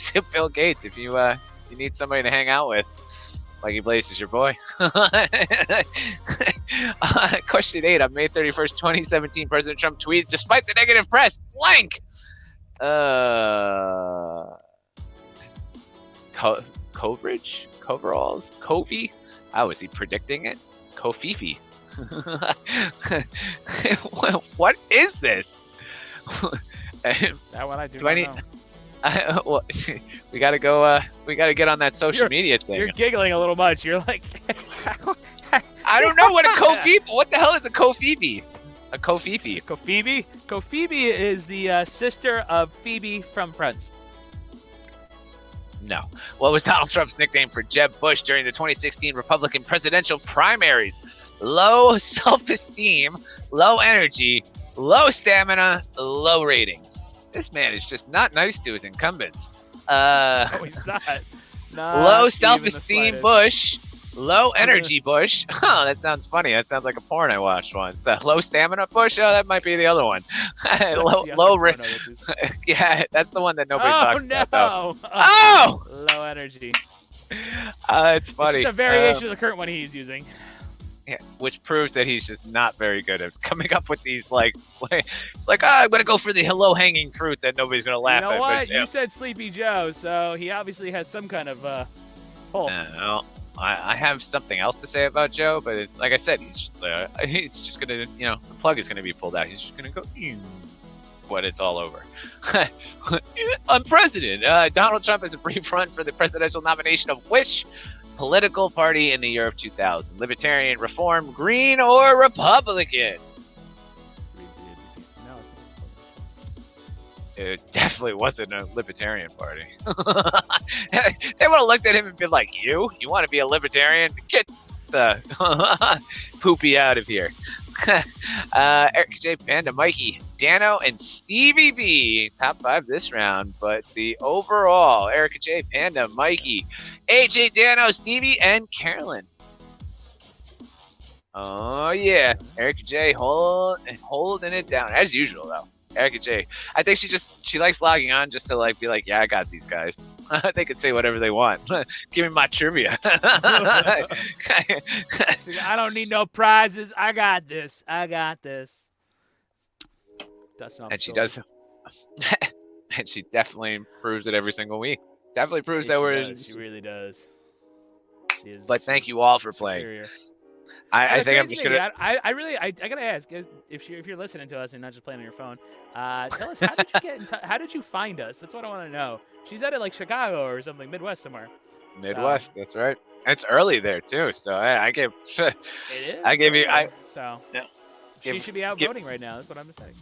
to Bill Gates if you need somebody to hang out with. Like Blaze is your boy. Question 8. On May 31st, 2017, President Trump tweeted, despite the negative press, blank. Coverage? Coveralls? Covey? How is he predicting it? Kofifi. What is this? That one I do not know. Well, we gotta go. We gotta get on that social media thing. You're giggling a little much. You're like, I don't know what a Kofifi. What the hell is a Kofifi? A Kofifi. Kofifi? Kofifi is the sister of Phoebe from Friends. No. What was Donald Trump's nickname for Jeb Bush during the 2016 Republican presidential primaries? Low self-esteem, low energy, low stamina, low ratings. This man is just not nice to his incumbents. No, he's not. Low self-esteem Bush, Low energy bush. Oh, that sounds funny. That sounds like a porn I watched once. Low stamina bush. Oh, that might be the other one. Yeah, that's the one that nobody talks about. Though. Oh! Low energy. It's funny. It's a variation of the current one he's using. Yeah, which proves that he's just not very good at coming up with these it's like, I'm gonna go for the low hanging fruit that nobody's gonna laugh at. You know what? But, You said Sleepy Joe, so he obviously had some kind of pull. I have something else to say about Joe, but it's like I said, he's just gonna, the plug is gonna be pulled out. He's just gonna go, but it's all over. I'm president. Donald Trump is a brief run for the presidential nomination of which political party in the year of 2000? Libertarian, Reform, Green, or Republican? No, it's not. It definitely wasn't a Libertarian party. They would have looked at him and been like, you want to be a Libertarian? Get the poopy out of here. Eric J, Panda, Mikey, Dano, and Stevie B. Top 5 this round, but the overall, Eric J, Panda, Mikey, AJ, Dano, Stevie, and Carolyn. Oh, yeah. Eric J holding it down, as usual, though. Erica J. I think she likes logging on just to be like, yeah, I got these guys. They can say whatever they want. Give me my trivia. See, I don't need no prizes. I got this. And she does. And she definitely proves it every single week. Definitely proves that we're. She really does. She is. But thank you all for playing. I think I'm just gonna. I gotta ask if you're listening to us and not just playing on your phone. Tell us, how did you get in touch? How did you find us? That's what I want to know. She's out of Chicago or something, Midwest somewhere. Midwest, that's right. It's early there too, so I gave. It is. I gave you. So. Yeah. She should be out voting right now. That's what I'm saying.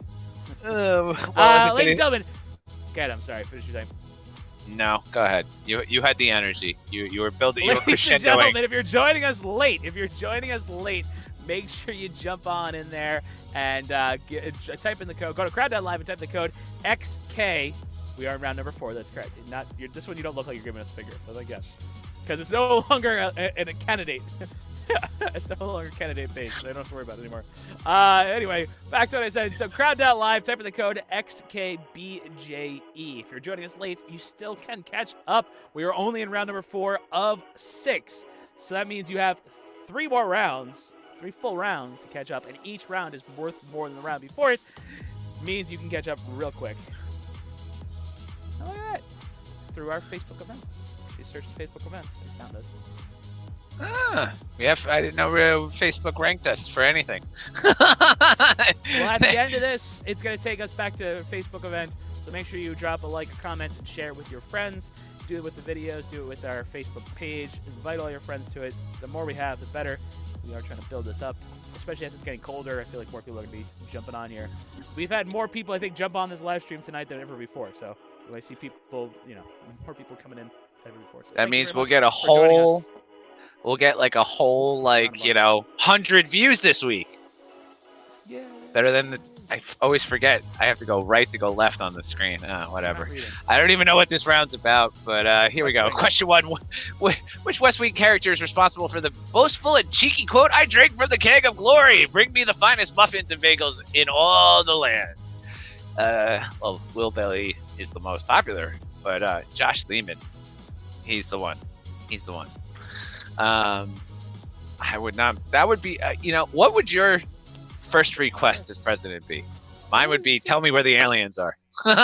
Ladies and gentlemen. Good. I'm sorry. Finish your time. No, go ahead. You had the energy. You were building. You were Ladies and crescendoing. gentlemen, if you're joining us late, make sure you jump on in there and type in the code. Go to crowd.live and type the code XK. We are in round number 4. That's correct. This one you don't look like you're giving us a figure. So because it's no longer a candidate. It's no longer candidate based, so I don't have to worry about it anymore. Anyway, back to what I said. So crowd.live, type in the code XKBJE. If you're joining us late, you still can catch up. We are only in round number 4 of 6. So that means you have 3 more rounds, 3 full rounds to catch up, and each round is worth more than the round before it. Means you can catch up real quick. How about that? Through our Facebook events. You searched Facebook events and found us. I didn't know Facebook ranked us for anything. Well, at the end of this, it's going to take us back to Facebook event. So make sure you drop a like, a comment, and share it with your friends. Do it with the videos. Do it with our Facebook page. Invite all your friends to it. The more we have, the better. We are trying to build this up, especially as it's getting colder. I feel like more people are going to be jumping on here. We've had more people, I think, jump on this live stream tonight than ever before. So I see people, more people coming in than ever before. So that means we'll get a whole... We'll get a whole 100 views this week. Yeah. Better than I always forget. I have to go right to go left on the screen. Whatever. I don't even know what this round's about, but here we go. Question 1. Which West Wing character is responsible for the boastful and cheeky quote, "I drink from the keg of glory. Bring me the finest muffins and bagels in all the land"? Well, Will Bailey is the most popular, but Josh Lehman, he's the one. I would not. That would be. What would your first request as president be? Mine would be, tell me where the aliens are. Who's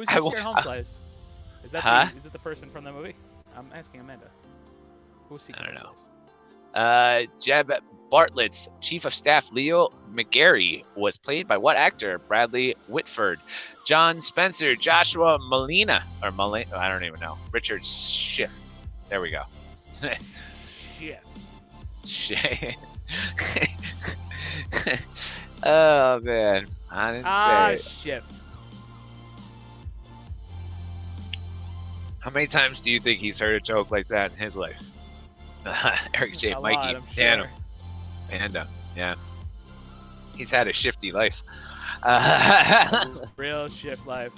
Sharon Holmes Lies? Is that the person from the movie? I'm asking Amanda. Who's Secret I don't Holmes know. Lies? Jeb Bartlett's chief of staff Leo McGarry was played by what actor? Bradley Whitford, John Spencer, Joshua Molina, I don't even know. Richard Schiff. There we go. Shit. Oh man, I didn't say it. Shit. How many times do you think he's heard a joke like that in his life? Eric J, Mikey, Dano, Panda. Yeah, he's had a shifty life. Real shift life.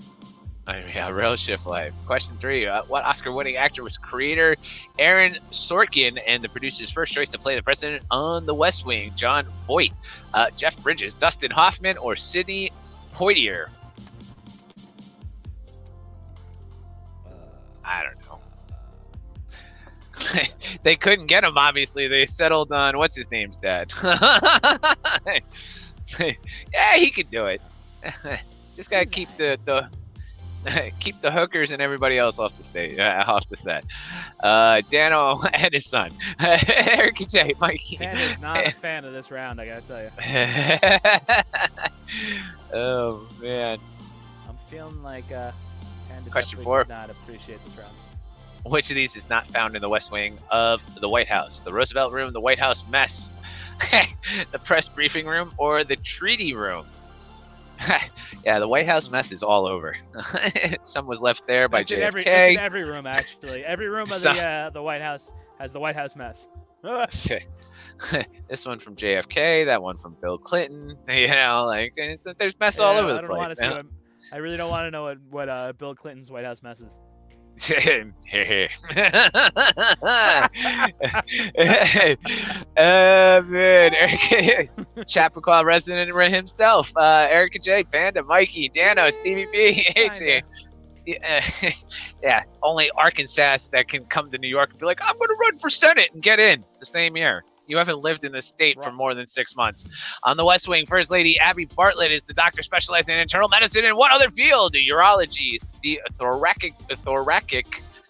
Yeah, real shift life. Question 3. What Oscar-winning actor was creator Aaron Sorkin and the producer's first choice to play the president on The West Wing? John Voight, Jeff Bridges, Dustin Hoffman, or Sidney Poitier? I don't know. They couldn't get him, obviously. They settled on what's his name's dad. Yeah, he could do it. Just gotta keep the keep the hookers and everybody else off the stage, off the set. Dano and his son, Eric J. Mikey. Ken is not a fan of this round, I gotta tell you. Oh man. I'm feeling like Ken Question definitely 4. did not appreciate this round. Which of these is not found in the West Wing of the White House? The Roosevelt Room, the White House Mess, the press briefing room, or the treaty room? Yeah, the White House Mess is all over. Some was left there by It's JFK. it's in every room, actually. Every room of the White House has the White House mess. This one from JFK, that one from Bill Clinton. You know, like there's mess all over the place. I really don't want to know what Bill Clinton's White House mess is. Man, Eric Chappaqua resident himself, Erica J, Panda, Mikey, Dano, Stevie B, AJ. Yeah, only Arkansas that can come to New York and be like, I'm going to run for Senate and get in the same year. You haven't lived in the state for more than 6 months. On the West Wing, First Lady Abby Bartlett is the doctor specializing in internal medicine in what other field? Urology, the thoracic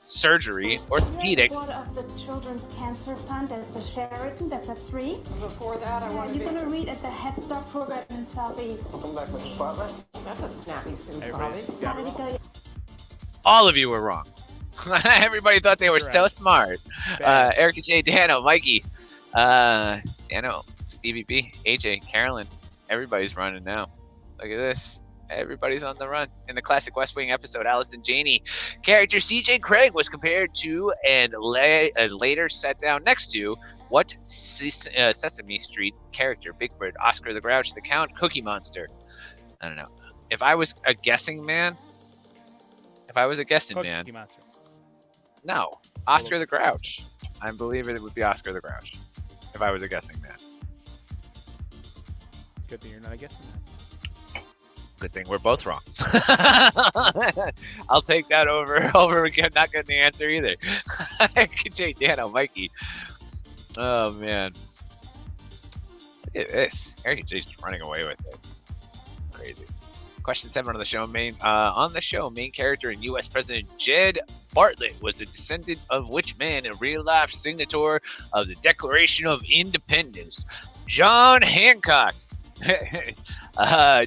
surgery, orthopedics. Board of the Children's Cancer Fund at the Sheraton. That's a 3. Before that, I want to You're going to read at the Head Start program in Southeast. Welcome back, Mrs. Bartlett. That's a snappy suit, Bobby. How did it go? All of you were wrong. Everybody thought they were so smart. Erica J, Dano, Mikey, Dano, Stevie B, AJ, Carolyn. Everybody's running now. Look at this. Everybody's on the run. In the classic West Wing episode, Allison Janney character CJ Craig was compared to and later sat down next to what Sesame Street character? Big Bird, Oscar the Grouch, the Count, Cookie Monster. I don't know. If I was a guessing man, Cookie Monster. No, Oscar the Grouch. I believe it would be Oscar the Grouch if I was a guessing man. Good thing you're not a guessing man. Good thing we're both wrong. I'll take that over again. Not getting the answer either. KJ, Dano, Mikey. Oh man, look at this. Eric J's just running away with it. Crazy. Question 7 on the show. Main character and U.S. President Jed Bartlett was a descendant of which man and real life signator of the Declaration of Independence? John Hancock.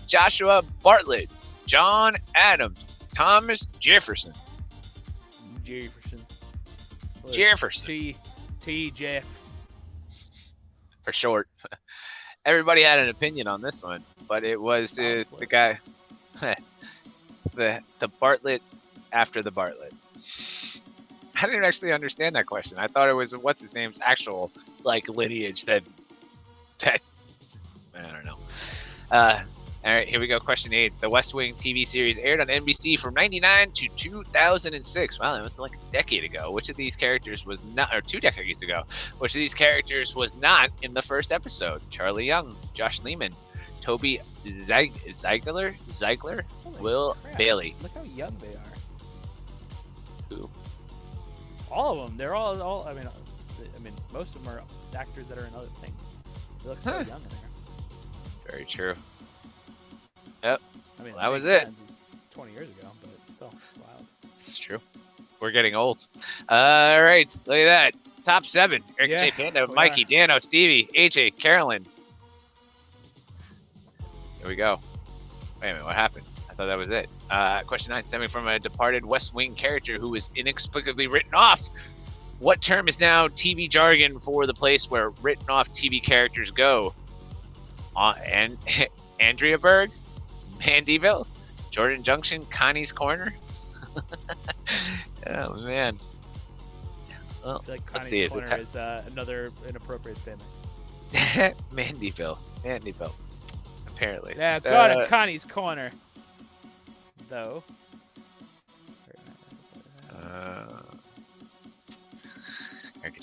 Joshua Bartlett, John Adams, Thomas Jefferson. Jefferson. T. Jeff. For short. Everybody had an opinion on this one, but it was the guy, the Bartlett after the Bartlett. I didn't actually understand that question. I thought it was what's his name's actual lineage that I don't know. All right, here we go. Question 8. The West Wing TV series aired on NBC from 1999 to 2006. Wow, that was like a decade ago. Which of these characters was not, or 2 decades ago, which of these characters was not in the first episode? Charlie Young, Josh Lehman, Toby Ziegler, Will Bailey. Look how young they are. Who? All of them. They're all. I mean, most of them are actors that are in other things. They look so young in there. Very true. Yep. I mean, that was it. It's 20 years ago, but it's still wild. It's true. We're getting old. All right, look at that. Top 7. Eric J. Panda, Mikey, Dano, Stevie, AJ, Carolyn. Here we go. Wait a minute, what happened? I thought that was it. Question 9, stemming from a departed West Wing character who was inexplicably written off. What term is now TV jargon for the place where written off TV characters go? And Andrea Berg, Mandyville, Jordan Junction, Connie's Corner. Oh man. Well, I feel like let's Connie's see. Corner is another inappropriate statement. Mandyville. Apparently. Yeah, got it. Connie's Corner. Though.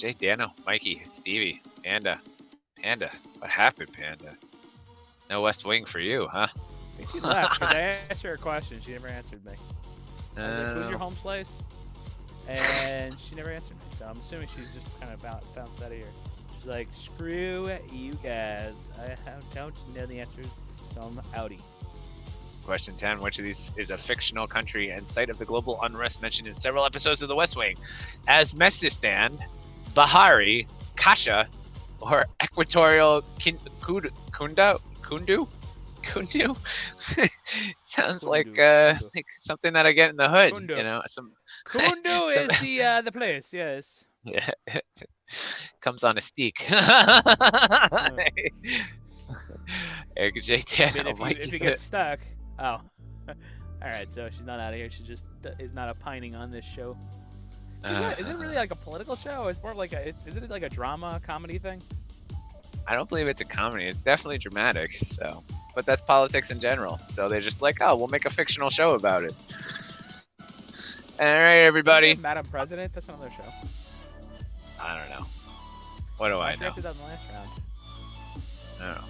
Jay, Dano, Mikey, Stevie, Panda. What happened, Panda? No West Wing for you, huh? I think she left because I asked her a question. She never answered me. I was like, who's your home slice? And she never answered me. So I'm assuming she's just kind of bounced out of here. She's like, screw you guys. I don't know the answers, so I'm outie. Question 10. Which of these is a fictional country and site of the global unrest mentioned in several episodes of The West Wing? Azmestistan, Bahari, Kasha, or Equatorial Kundu? Sounds like something that I get in the hood. Kundu. You know, some Kundu is the place, yes. Yeah. Comes on a steak. Eric J. I mean, if you get stuck. Oh. Alright, so she's not out of here. She just is not opining on this show. Is it really like a political show? It's more of like isn't it like a drama, comedy thing? I don't believe it's a comedy. It's definitely dramatic. So, but that's politics in general. So they're just like, oh, we'll make a fictional show about it. All right, everybody. Madam President. That's another show. I don't know. What do I know? I did that in the last round. I don't know.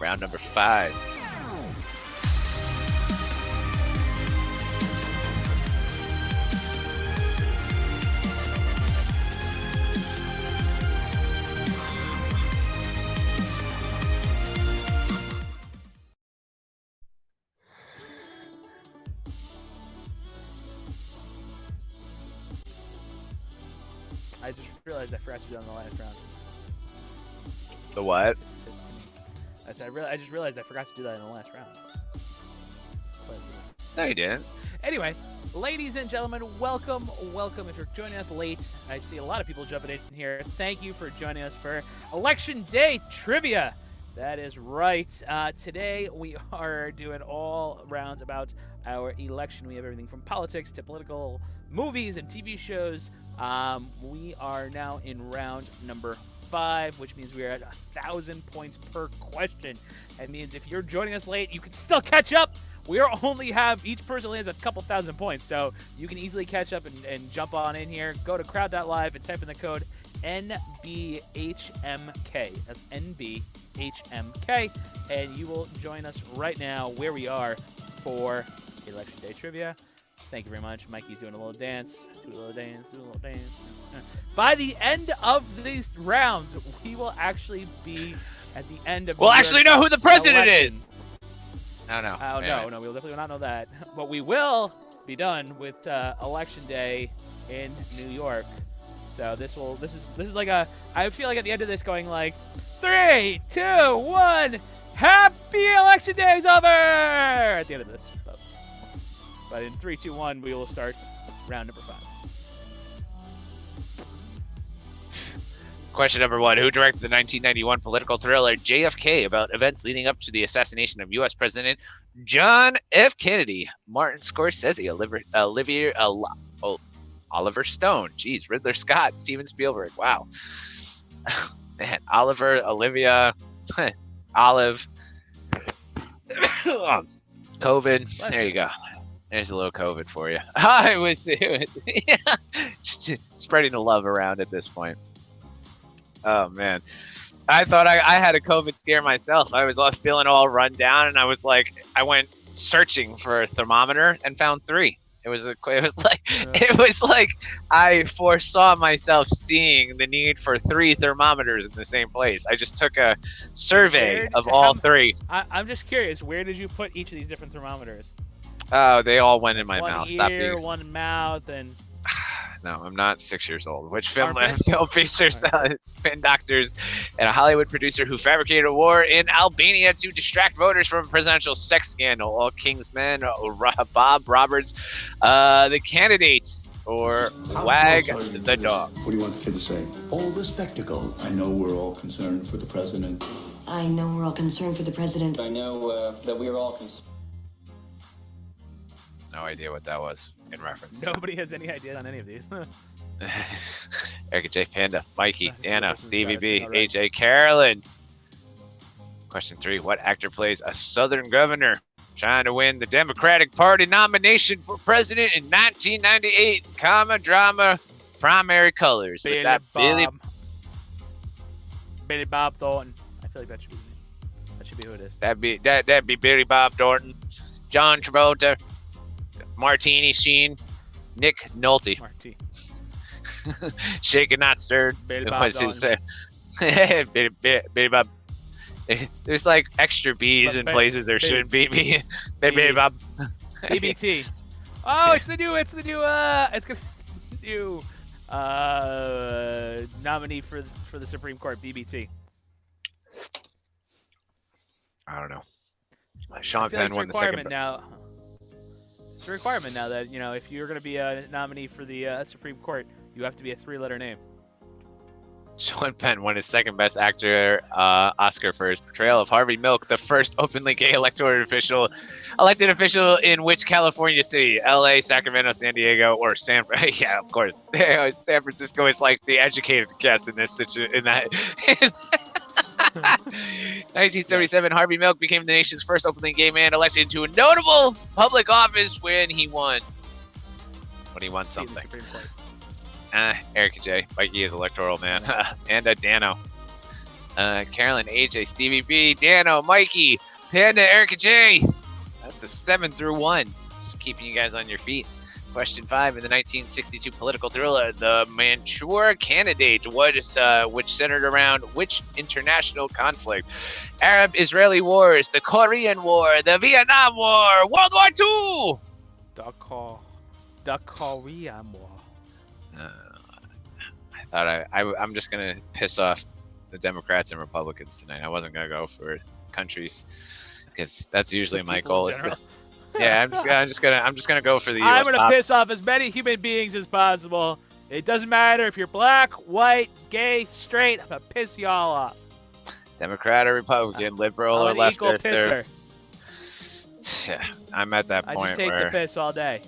Round number 5. I just realized I forgot to do that in the last round. The what? I said I just realized I forgot to do that in the last round. No, you didn't. Anyway, ladies and gentlemen, welcome. If you're joining us late, I see a lot of people jumping in here. Thank you for joining us for Election Day Trivia. That is right. Today we are doing all rounds about our election. We have everything from politics to political movies and TV shows. We are now in round number 5, which means we are at 1,000 points per question. That means if you're joining us late, you can still catch up. We only have each person only has a couple thousand points, so you can easily catch up and jump on in here. Go to crowd.live and type in the code NBHMK. That's NBHMK, and you will join us right now where we are for Election Day Trivia. Thank you very much. Mikey's doing a little dance. Do a little dance. By the end of these rounds, we will actually be at the end of. We'll actually know who the president is. Oh no. Oh no, we'll definitely not know that. But we will be done with Election Day in New York. So this is like a. I feel like at the end of this, going like 3, 2, 1. Happy Election Day is over at the end of this. But in 3, 2, 1, we will start round number 5. Question number 1. Who directed the 1991 political thriller JFK about events leading up to the assassination of U.S. President John F. Kennedy? Martin Scorsese, Oliver Stone. Jeez, Ridley Scott, Steven Spielberg. Wow. Man, Oliver, Olivia, Olive. COVID. There you go. There's a little COVID for you. It was just spreading the love around at this point. Oh man, I thought I had a COVID scare myself. I was feeling all run down, and I went searching for a thermometer and found 3. It was like I foresaw myself seeing the need for 3 thermometers in the same place. I just took a survey of all 3. I'm just curious, where did you put each of these different thermometers? Oh, they all went in my one mouth. Ear, Stop being. One mouth, and. No, I'm not 6 years old. Which film features spin doctors and a Hollywood producer who fabricated a war in Albania to distract voters from a presidential sex scandal? All King's Men, Bob Roberts, The Candidates, or Wag the Dog? What do you want the kid to say? All the spectacle. I know we're all concerned for the president. I know we're all concerned for the president. I know that we are all concerned. No idea what that was in reference. Nobody has any idea on any of these. Eric J. Panda, Mikey, Dano, Stevie B, right. AJ, Carolyn. Question 3. What actor plays a Southern governor trying to win the Democratic Party nomination for president in 1998? Comma, drama, primary colors. Was that Billy? Billy Bob Thornton. I feel like that should be who it is. That'd be Billy Bob Thornton, John Travolta, Martini Sheen, Nick Nolte. Marty. Shaken not stirred. Billy Bob Thornton. Billy Bob. There's like extra B's in places there shouldn't be. Billy Bob. BBT. Oh, it's the new nominee for the Supreme Court, BBT. I don't know. Sean Penn won the second. It's a requirement now that, if you're going to be a nominee for the Supreme Court, you have to be a 3-letter name. Sean Penn won his second Best Actor Oscar for his portrayal of Harvey Milk, the first openly gay elected official in which California city? L.A., Sacramento, San Diego, or San? Yeah, of course. San Francisco is like the educated guess in this in that. 1977, Harvey Milk became the nation's first openly gay man elected into a notable public office when he won. When he won something. Erica J. Mikey is electoral man. And Dano. Carolyn, AJ, Stevie B, Dano, Mikey, Panda, Erica J. That's a 7 through 1. Just keeping you guys on your feet. Question 5, in the 1962 political thriller, The Manchur Candidate, which centered around which international conflict? Arab-Israeli wars, the Korean War, the Vietnam War, World War II! The Korean War. I thought I'm just gonna piss off the Democrats and Republicans tonight. I wasn't gonna go for countries because that's usually my goal. I'm just gonna go for the US. I'm gonna piss off as many human beings as possible. It doesn't matter if you're black, white, gay, straight. I'm gonna piss y'all off. Democrat or Republican, liberal or leftist. Equal pisser. I'm at that point I just take the piss all day.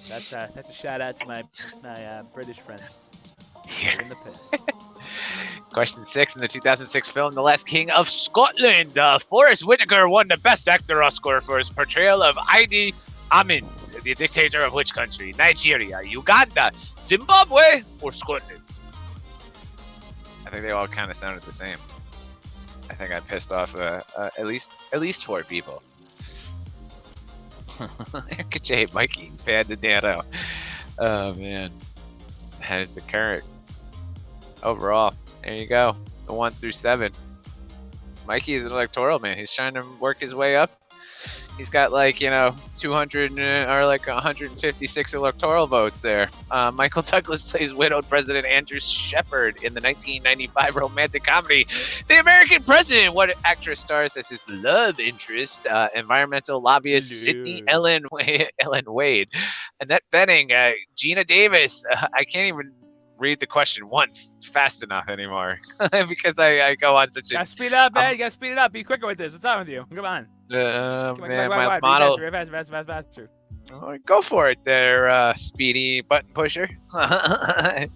That's a shout out to my British friends. In the piss. Question 6, in the 2006 film The Last King of Scotland, Forrest Whitaker won the Best Actor Oscar for his portrayal of Idi Amin, the dictator of which country? Nigeria, Uganda, Zimbabwe, or Scotland? I think they all kind of sounded the same. I think I pissed off at least 4 people. Erica J, Mikey, Panda Dano. Oh man, that is the current overall. There you go, the 1 through 7. Mikey is an electoral man. He's trying to work his way up. He's got 200 or 156 electoral votes there. Michael Douglas plays widowed President Andrew Shepard in the 1995 romantic comedy The American President. What actress stars as his love interest? Environmental lobbyist Sydney Ellen Wade, Annette Bening, Gina Davis. I can't even read the question once fast enough anymore because I go on such a... Gotta speed it up, man. You gotta speed it up. Be quicker with this. What's wrong with you? Come on. Man, my model... Faster. Oh, go for it there, speedy button pusher. No,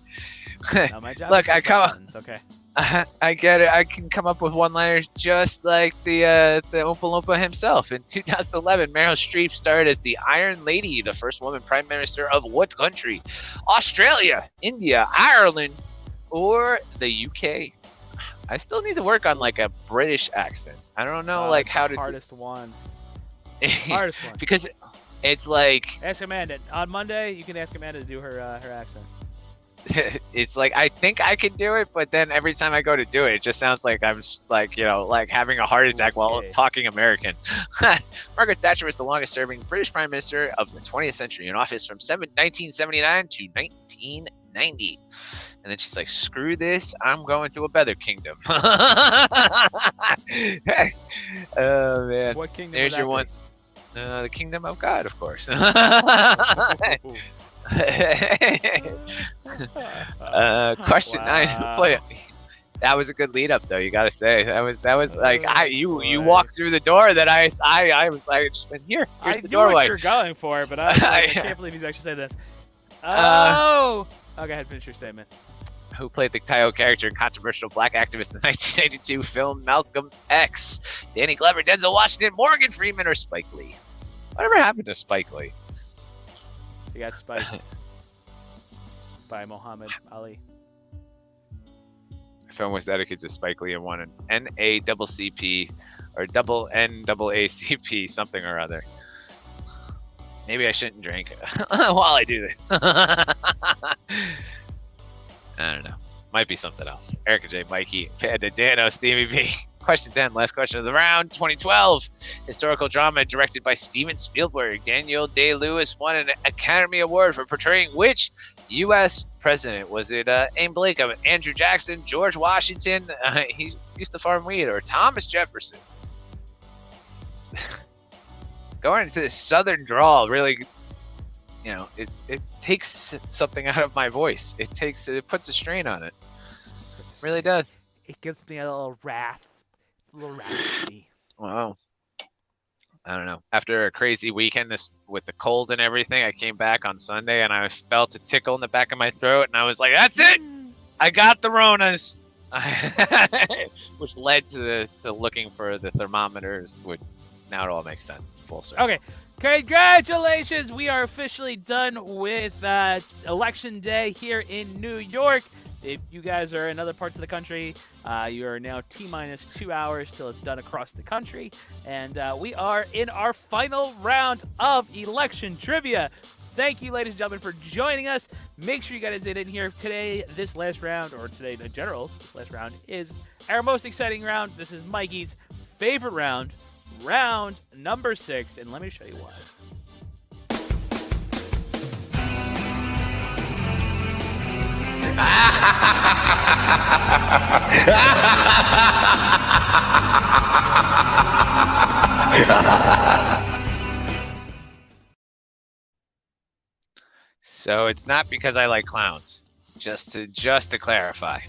my job Look, I come... Okay. I get it. I can come up with one-liners just like the Oompa Loompa himself. In 2011, Meryl Streep starred as the Iron Lady, the first woman prime minister of what country? Australia, India, Ireland, or the UK? I still need to work on a British accent. I don't know how to. Hardest one. Hardest one. Because it's Ask Amanda on Monday. You can ask Amanda to do her accent. It's I think I can do it, but then every time I go to do it, it just sounds like I'm having a heart attack while talking American. Margaret Thatcher was the longest serving British Prime Minister of the 20th century, in office from 1979 to 1990. And then she's like, screw this, I'm going to a better kingdom. Oh man. What kingdom? There's your one. The kingdom of God, of course. Question 9. Play it. That was a good lead up, though. You gotta say that was you walked through the door that I was just been here's the doorway. I knew what you're going for, but I can't believe he's actually saying this. Oh, go ahead, finish your statement. Who played the Taiyo character and controversial black activist in the 1982 film Malcolm X? Danny Glover, Denzel Washington, Morgan Freeman, or Spike Lee? Whatever happened to Spike Lee? He got spiked. by Muhammad Ali. The film was dedicated to Spike Lee and won an NAACP or double NAACP something or other. Maybe I shouldn't drink while I do this. I don't know. Might be something else. Erica J, Mikey, Panda, Dano, Stevie B. Question 10, last question of the round. 2012, historical drama directed by Steven Spielberg. Daniel Day-Lewis won an Academy Award for portraying which U.S. president? Was it Abe Lincoln, Andrew Jackson, George Washington, he used to farm weed, or Thomas Jefferson? Going into this southern drawl really, you know, it takes something out of my voice. It puts a strain on it. It really does. It gives me a little rasp. A little raspy. Wow. I don't know. After a crazy weekend with the cold and everything, I came back on Sunday and I felt a tickle in the back of my throat and I was like, that's it! I got the Ronas! Which led to looking for the thermometers, which now it all makes sense. Full circle. Okay. Congratulations. We are officially done with Election Day here in New York. If you guys are in other parts of the country, you are now T-minus 2 hours till it's done across the country. And we are in our final round of election trivia. Thank you, ladies and gentlemen, for joining us. Make sure you guys get in here today. This last round, or today in general, this last round is our most exciting round. This is Mikey's favorite round, round number 6. And let me show you why. So it's not because I like clowns. Just to clarify,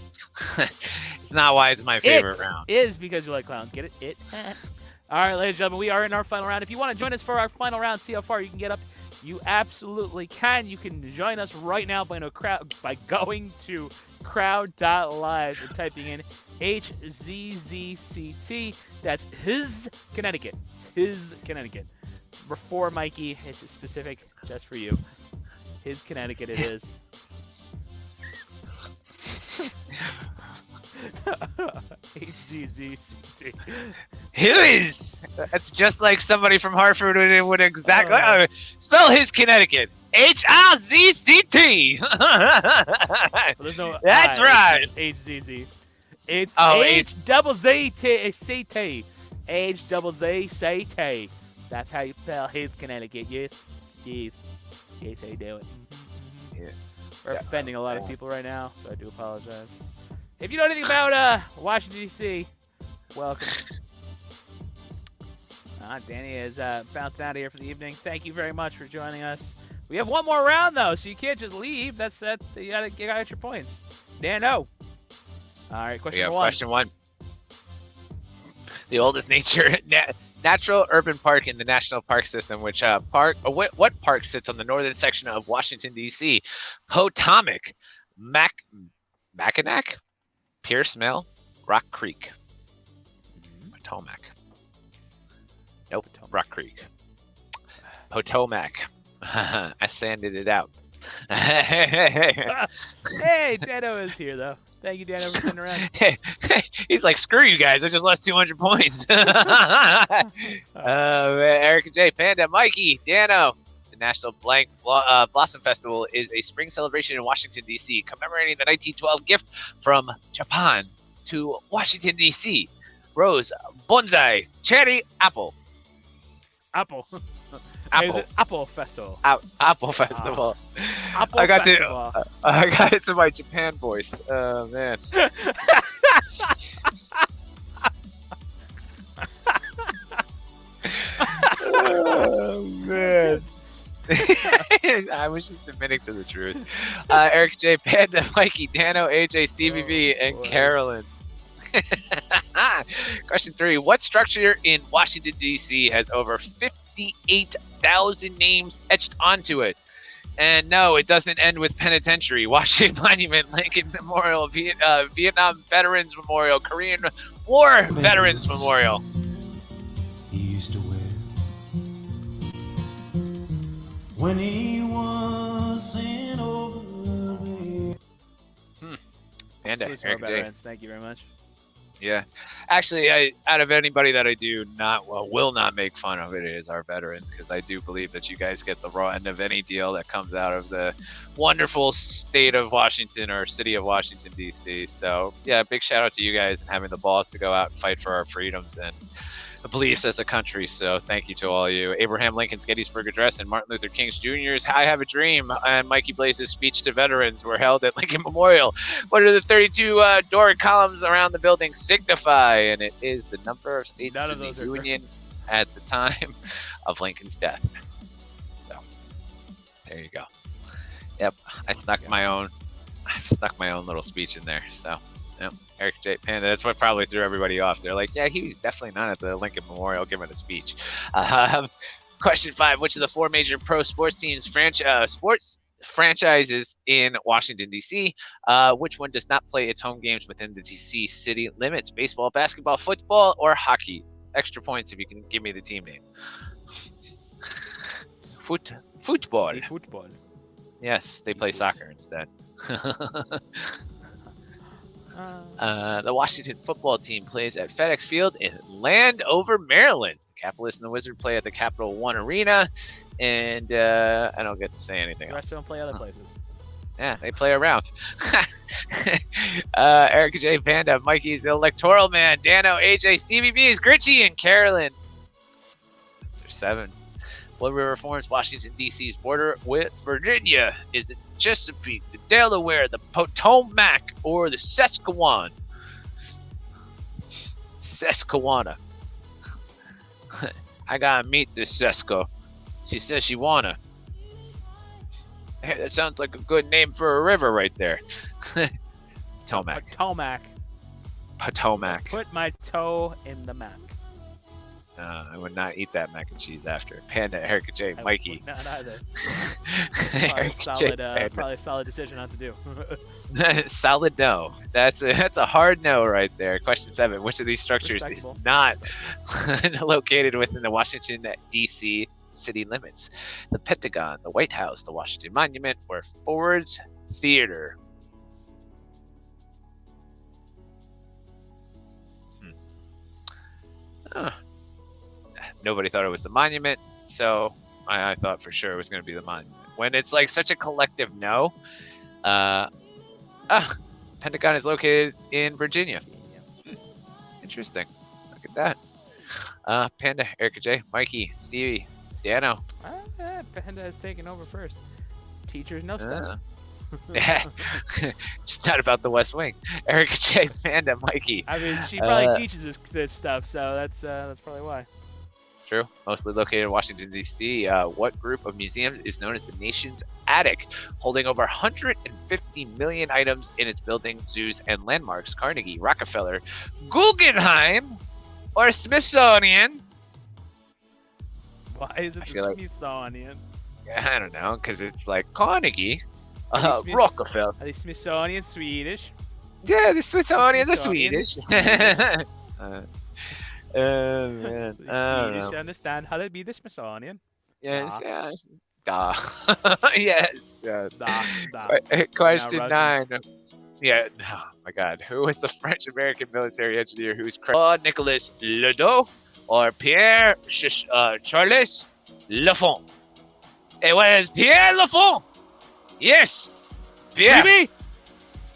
it's not why it's my favorite round. It is because you like clowns. Get it? It. All right, ladies and gentlemen, we are in our final round. If you want to join us for our final round, see how far you can get up. You absolutely can. You can join us right now by going to crowd.live and typing in HZZCT. That's his Connecticut. His Connecticut. For Mikey, it's specific just for you. His Connecticut it is. HZZCT. His. That's just like somebody from Hartford would exactly spell his Connecticut. HRZCT. Well, there's no That's right. It's HZZ. It's HZZCT. HZZCT. That's how you spell his Connecticut. Yes. Yes. Yes, I do it. Yeah. We're offending a lot of people right now, so I do apologize. If you know anything about Washington, D.C., welcome. Danny is bouncing out of here for the evening. Thank you very much for joining us. We have one more round, though, so you can't just leave. That's you gotta get your points. Dano. All right, question 1. Question 1. The oldest natural urban park in the national park system, which what park sits on the northern section of Washington, D.C.? Potomac, Mackinac, Pierce Mill, Rock Creek. Potomac. Nope, Rock Creek. Potomac. I sanded it out. Hey, Dano is here, though. Thank you, Dano, for sitting around. He's like, screw you guys. I just lost 200 points. Erica J, Panda, Mikey, Dano. The National Blossom Festival is a spring celebration in Washington, D.C., commemorating the 1912 gift from Japan to Washington, D.C. Rose, bonsai, cherry, apple. Apple. Apple. It's an Apple Festival. Apple Festival. Apple I got Festival. I got it to my Japan voice. Oh man. Oh man. I was just admitting to the truth. Eric J, Panda, Mikey, Dano, AJ, Stevie B, and Carolyn. Question 3. What structure in Washington, D.C. has over 58,000 names etched onto it? And no, it doesn't end with penitentiary. Washington Monument, Lincoln Memorial, Vietnam Veterans Memorial, Korean War Veterans Memorial. He used to wear when he was sent over the Panda, Salute to our Eric J. veterans. Thank you very much. Yeah, actually, out of anybody that I do will not make fun of, it is our veterans, because I do believe that you guys get the raw end of any deal that comes out of the wonderful state of Washington or city of Washington D.C. So yeah, big shout out to you guys and having the balls to go out and fight for our freedoms and beliefs as a country. So thank you to all you. Abraham Lincoln's Gettysburg Address and Martin Luther King Jr.'s I Have a Dream and Mikey Blaze's speech to veterans were held at Lincoln Memorial. What do the 32 Doric columns around the building signify? And it is the number of states in the Union at the time of Lincoln's death. So there you go. Yep, I've stuck my own little speech in there. So yep. Eric J. Panda, that's what probably threw everybody off. They're like, yeah, he was definitely not at the Lincoln Memorial giving a speech. Question 5, which of the 4 major pro sports teams sports franchises in Washington, D.C., which one does not play its home games within the D.C. city limits? Baseball, basketball, football, or hockey? Extra points if you can give me the team name. Football. The football. Yes, they play soccer instead. The Washington football team plays at FedEx Field in Landover, Maryland. The Capitalists and the Wizard play at the Capital One Arena, and I don't get to say anything The rest else. don't play other places. Yeah, they play around. Eric J. Panda, Mikey's Electoral Man, Dano, AJ, Stevie B's, Gritchy, and Carolyn. Answer 7. What river forms Washington, D.C.'s border with Virginia? Is it the Chesapeake, the Delaware, the Potomac, or the Susquehanna? Susquehanna. I gotta meet this Susco. She says she wanna. Hey, that sounds like a good name for a river right there. Potomac. Potomac. Potomac. Put my toe in the Mac. I would not eat that mac and cheese after. Panda, Eric J, Mikey. Not either. Eric J, Probably a solid decision not to do. Solid no. That's a hard no right there. Question 7. Which of these structures is not located within the Washington, D.C. city limits? The Pentagon, the White House, the Washington Monument, or Ford's Theater? Nobody thought it was the Monument, so I thought for sure it was going to be the Monument. When it's like such a collective no, Pentagon is located in Virginia. Interesting. Look at that. Panda, Erica J, Mikey, Stevie, Dano. Panda has taken over first. Teachers know stuff. Just not about the West Wing. Erica J, Panda, Mikey. I mean, she probably teaches this stuff, so that's probably why. True. Mostly located in Washington, D.C. What group of museums is known as the nation's attic, holding over 150 million items in its buildings, zoos, and landmarks? Carnegie, Rockefeller, Guggenheim, or Smithsonian? Why is it the Smithsonian? I don't know, because it's like Carnegie, Rockefeller. Are the Smithsonian Swedish? Yeah, the Smithsonian is Swedish. Man. The Swedish understand how to be the Smithsonian. Yes, yes. Da. Yes. Da. Question 9. Yeah. Oh my God. Who was the French-American military engineer who's credited? Nicolas Ledoux or Pierre Charles Lafont? It was Pierre Lafont. Yes. Pierre. Oui.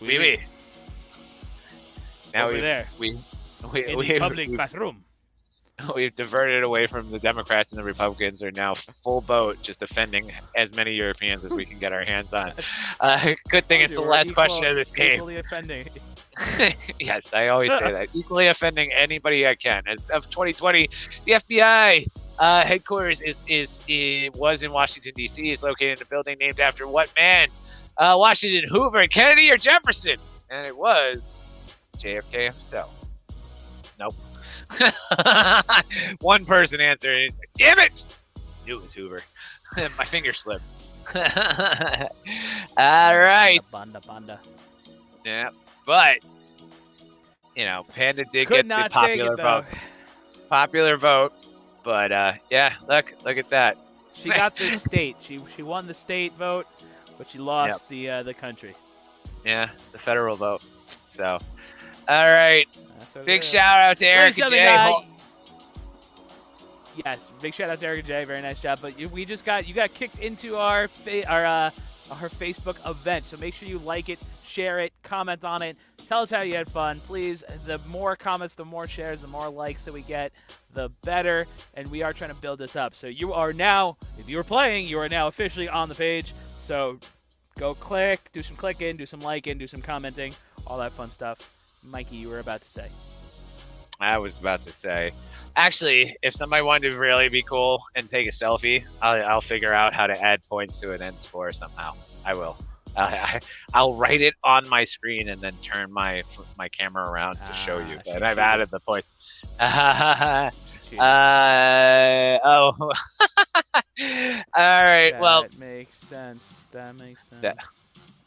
Oui. Now Over there. In the public bathroom. We've diverted away from the Democrats, and the Republicans are now full boat, just offending as many Europeans as we can get our hands on. Good thing it's the last question of this game. Equally offending. Yes, I always say that. Equally offending anybody I can. As of 2020, the FBI headquarters was in Washington, D.C. is located in a building named after what man? Washington, Hoover, Kennedy, or Jefferson? And it was JFK himself. Nope. One person answered, and he's like, damn it! Knew it was Hoover. My finger slipped. All right. Banda. Yeah, but, Panda did get the popular vote. Popular vote. But, yeah, look at that. She got the state. She won the state vote, but she lost the country. Yeah, the federal vote. So, all right. That's what it Big is. shout out to Eric Ladies and and Jay. gentlemen, yes, big shout out to Eric and Jay. Very nice job. But you got kicked into our Facebook event. So make sure you like it, share it, comment on it. Tell us how you had fun, please. The more comments, the more shares, the more likes that we get, the better. And we are trying to build this up. So you are now, if you were playing, you are now officially on the page. So go click, do some clicking, do some liking, do some commenting, all that fun stuff. Mikey, you were about to say. I was about to say, actually, if somebody wanted to really be cool and take a selfie, I'll figure out how to add points to an end score somehow. I will. I'll write it on my screen and then turn my camera around to show you that I've added the points. All right. Well, that makes sense.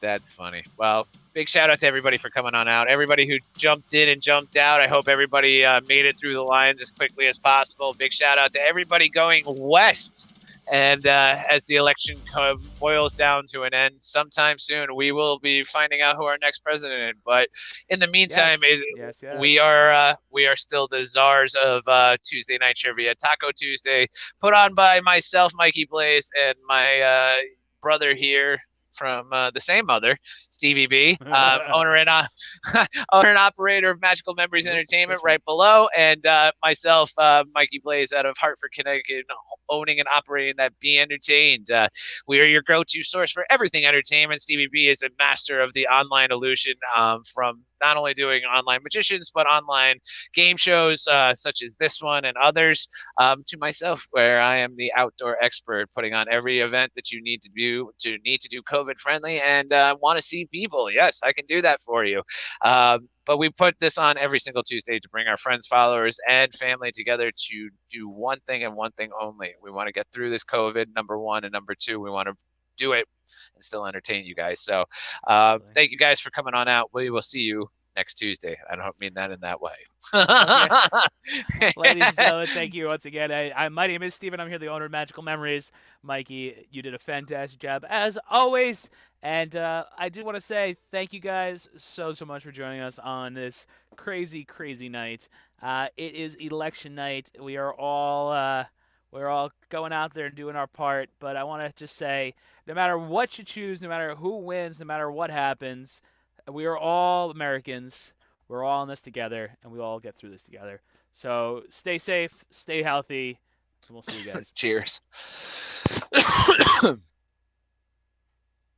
That's funny. Well, big shout out to everybody for coming on out. Everybody who jumped in and jumped out. I hope everybody made it through the lines as quickly as possible. Big shout out to everybody going west. And as the election boils down to an end sometime soon, we will be finding out who our next president is. But in the meantime, yes. we are still the czars of Tuesday Night Trivia, Taco Tuesday, put on by myself, Mikey Blaze, and my brother here from the same mother, Stevie B, owner and operator of Magical Memories Entertainment, right below, and myself, Mikey Blaze, out of Hartford, Connecticut, owning and operating that Be Entertained. We are your go-to source for everything entertainment. Stevie B is a master of the online illusion, from not only doing online magicians, but online game shows such as this one and others, to myself, where I am the outdoor expert, putting on every event that you need to do COVID friendly and want to see people. Yes, I can do that for you. But we put this on every single Tuesday to bring our friends, followers, and family together to do one thing and one thing only. We want to get through this COVID, number one, and number two, we want to do it and still entertain you guys. So thank you guys for coming on out. We will see you next Tuesday. I don't mean that in that way. Ladies and gentlemen, thank you once again. My name is Steven. I'm here, the owner of Magical Memories. Mikey, you did a fantastic job as always. And I do want to say thank you guys so much for joining us on this crazy, crazy night. It is election night. We're all going out there and doing our part. But I want to just say, no matter what you choose, no matter who wins, no matter what happens, we are all Americans. We're all in this together, and we all get through this together. So stay safe, stay healthy, and we'll see you guys. Cheers.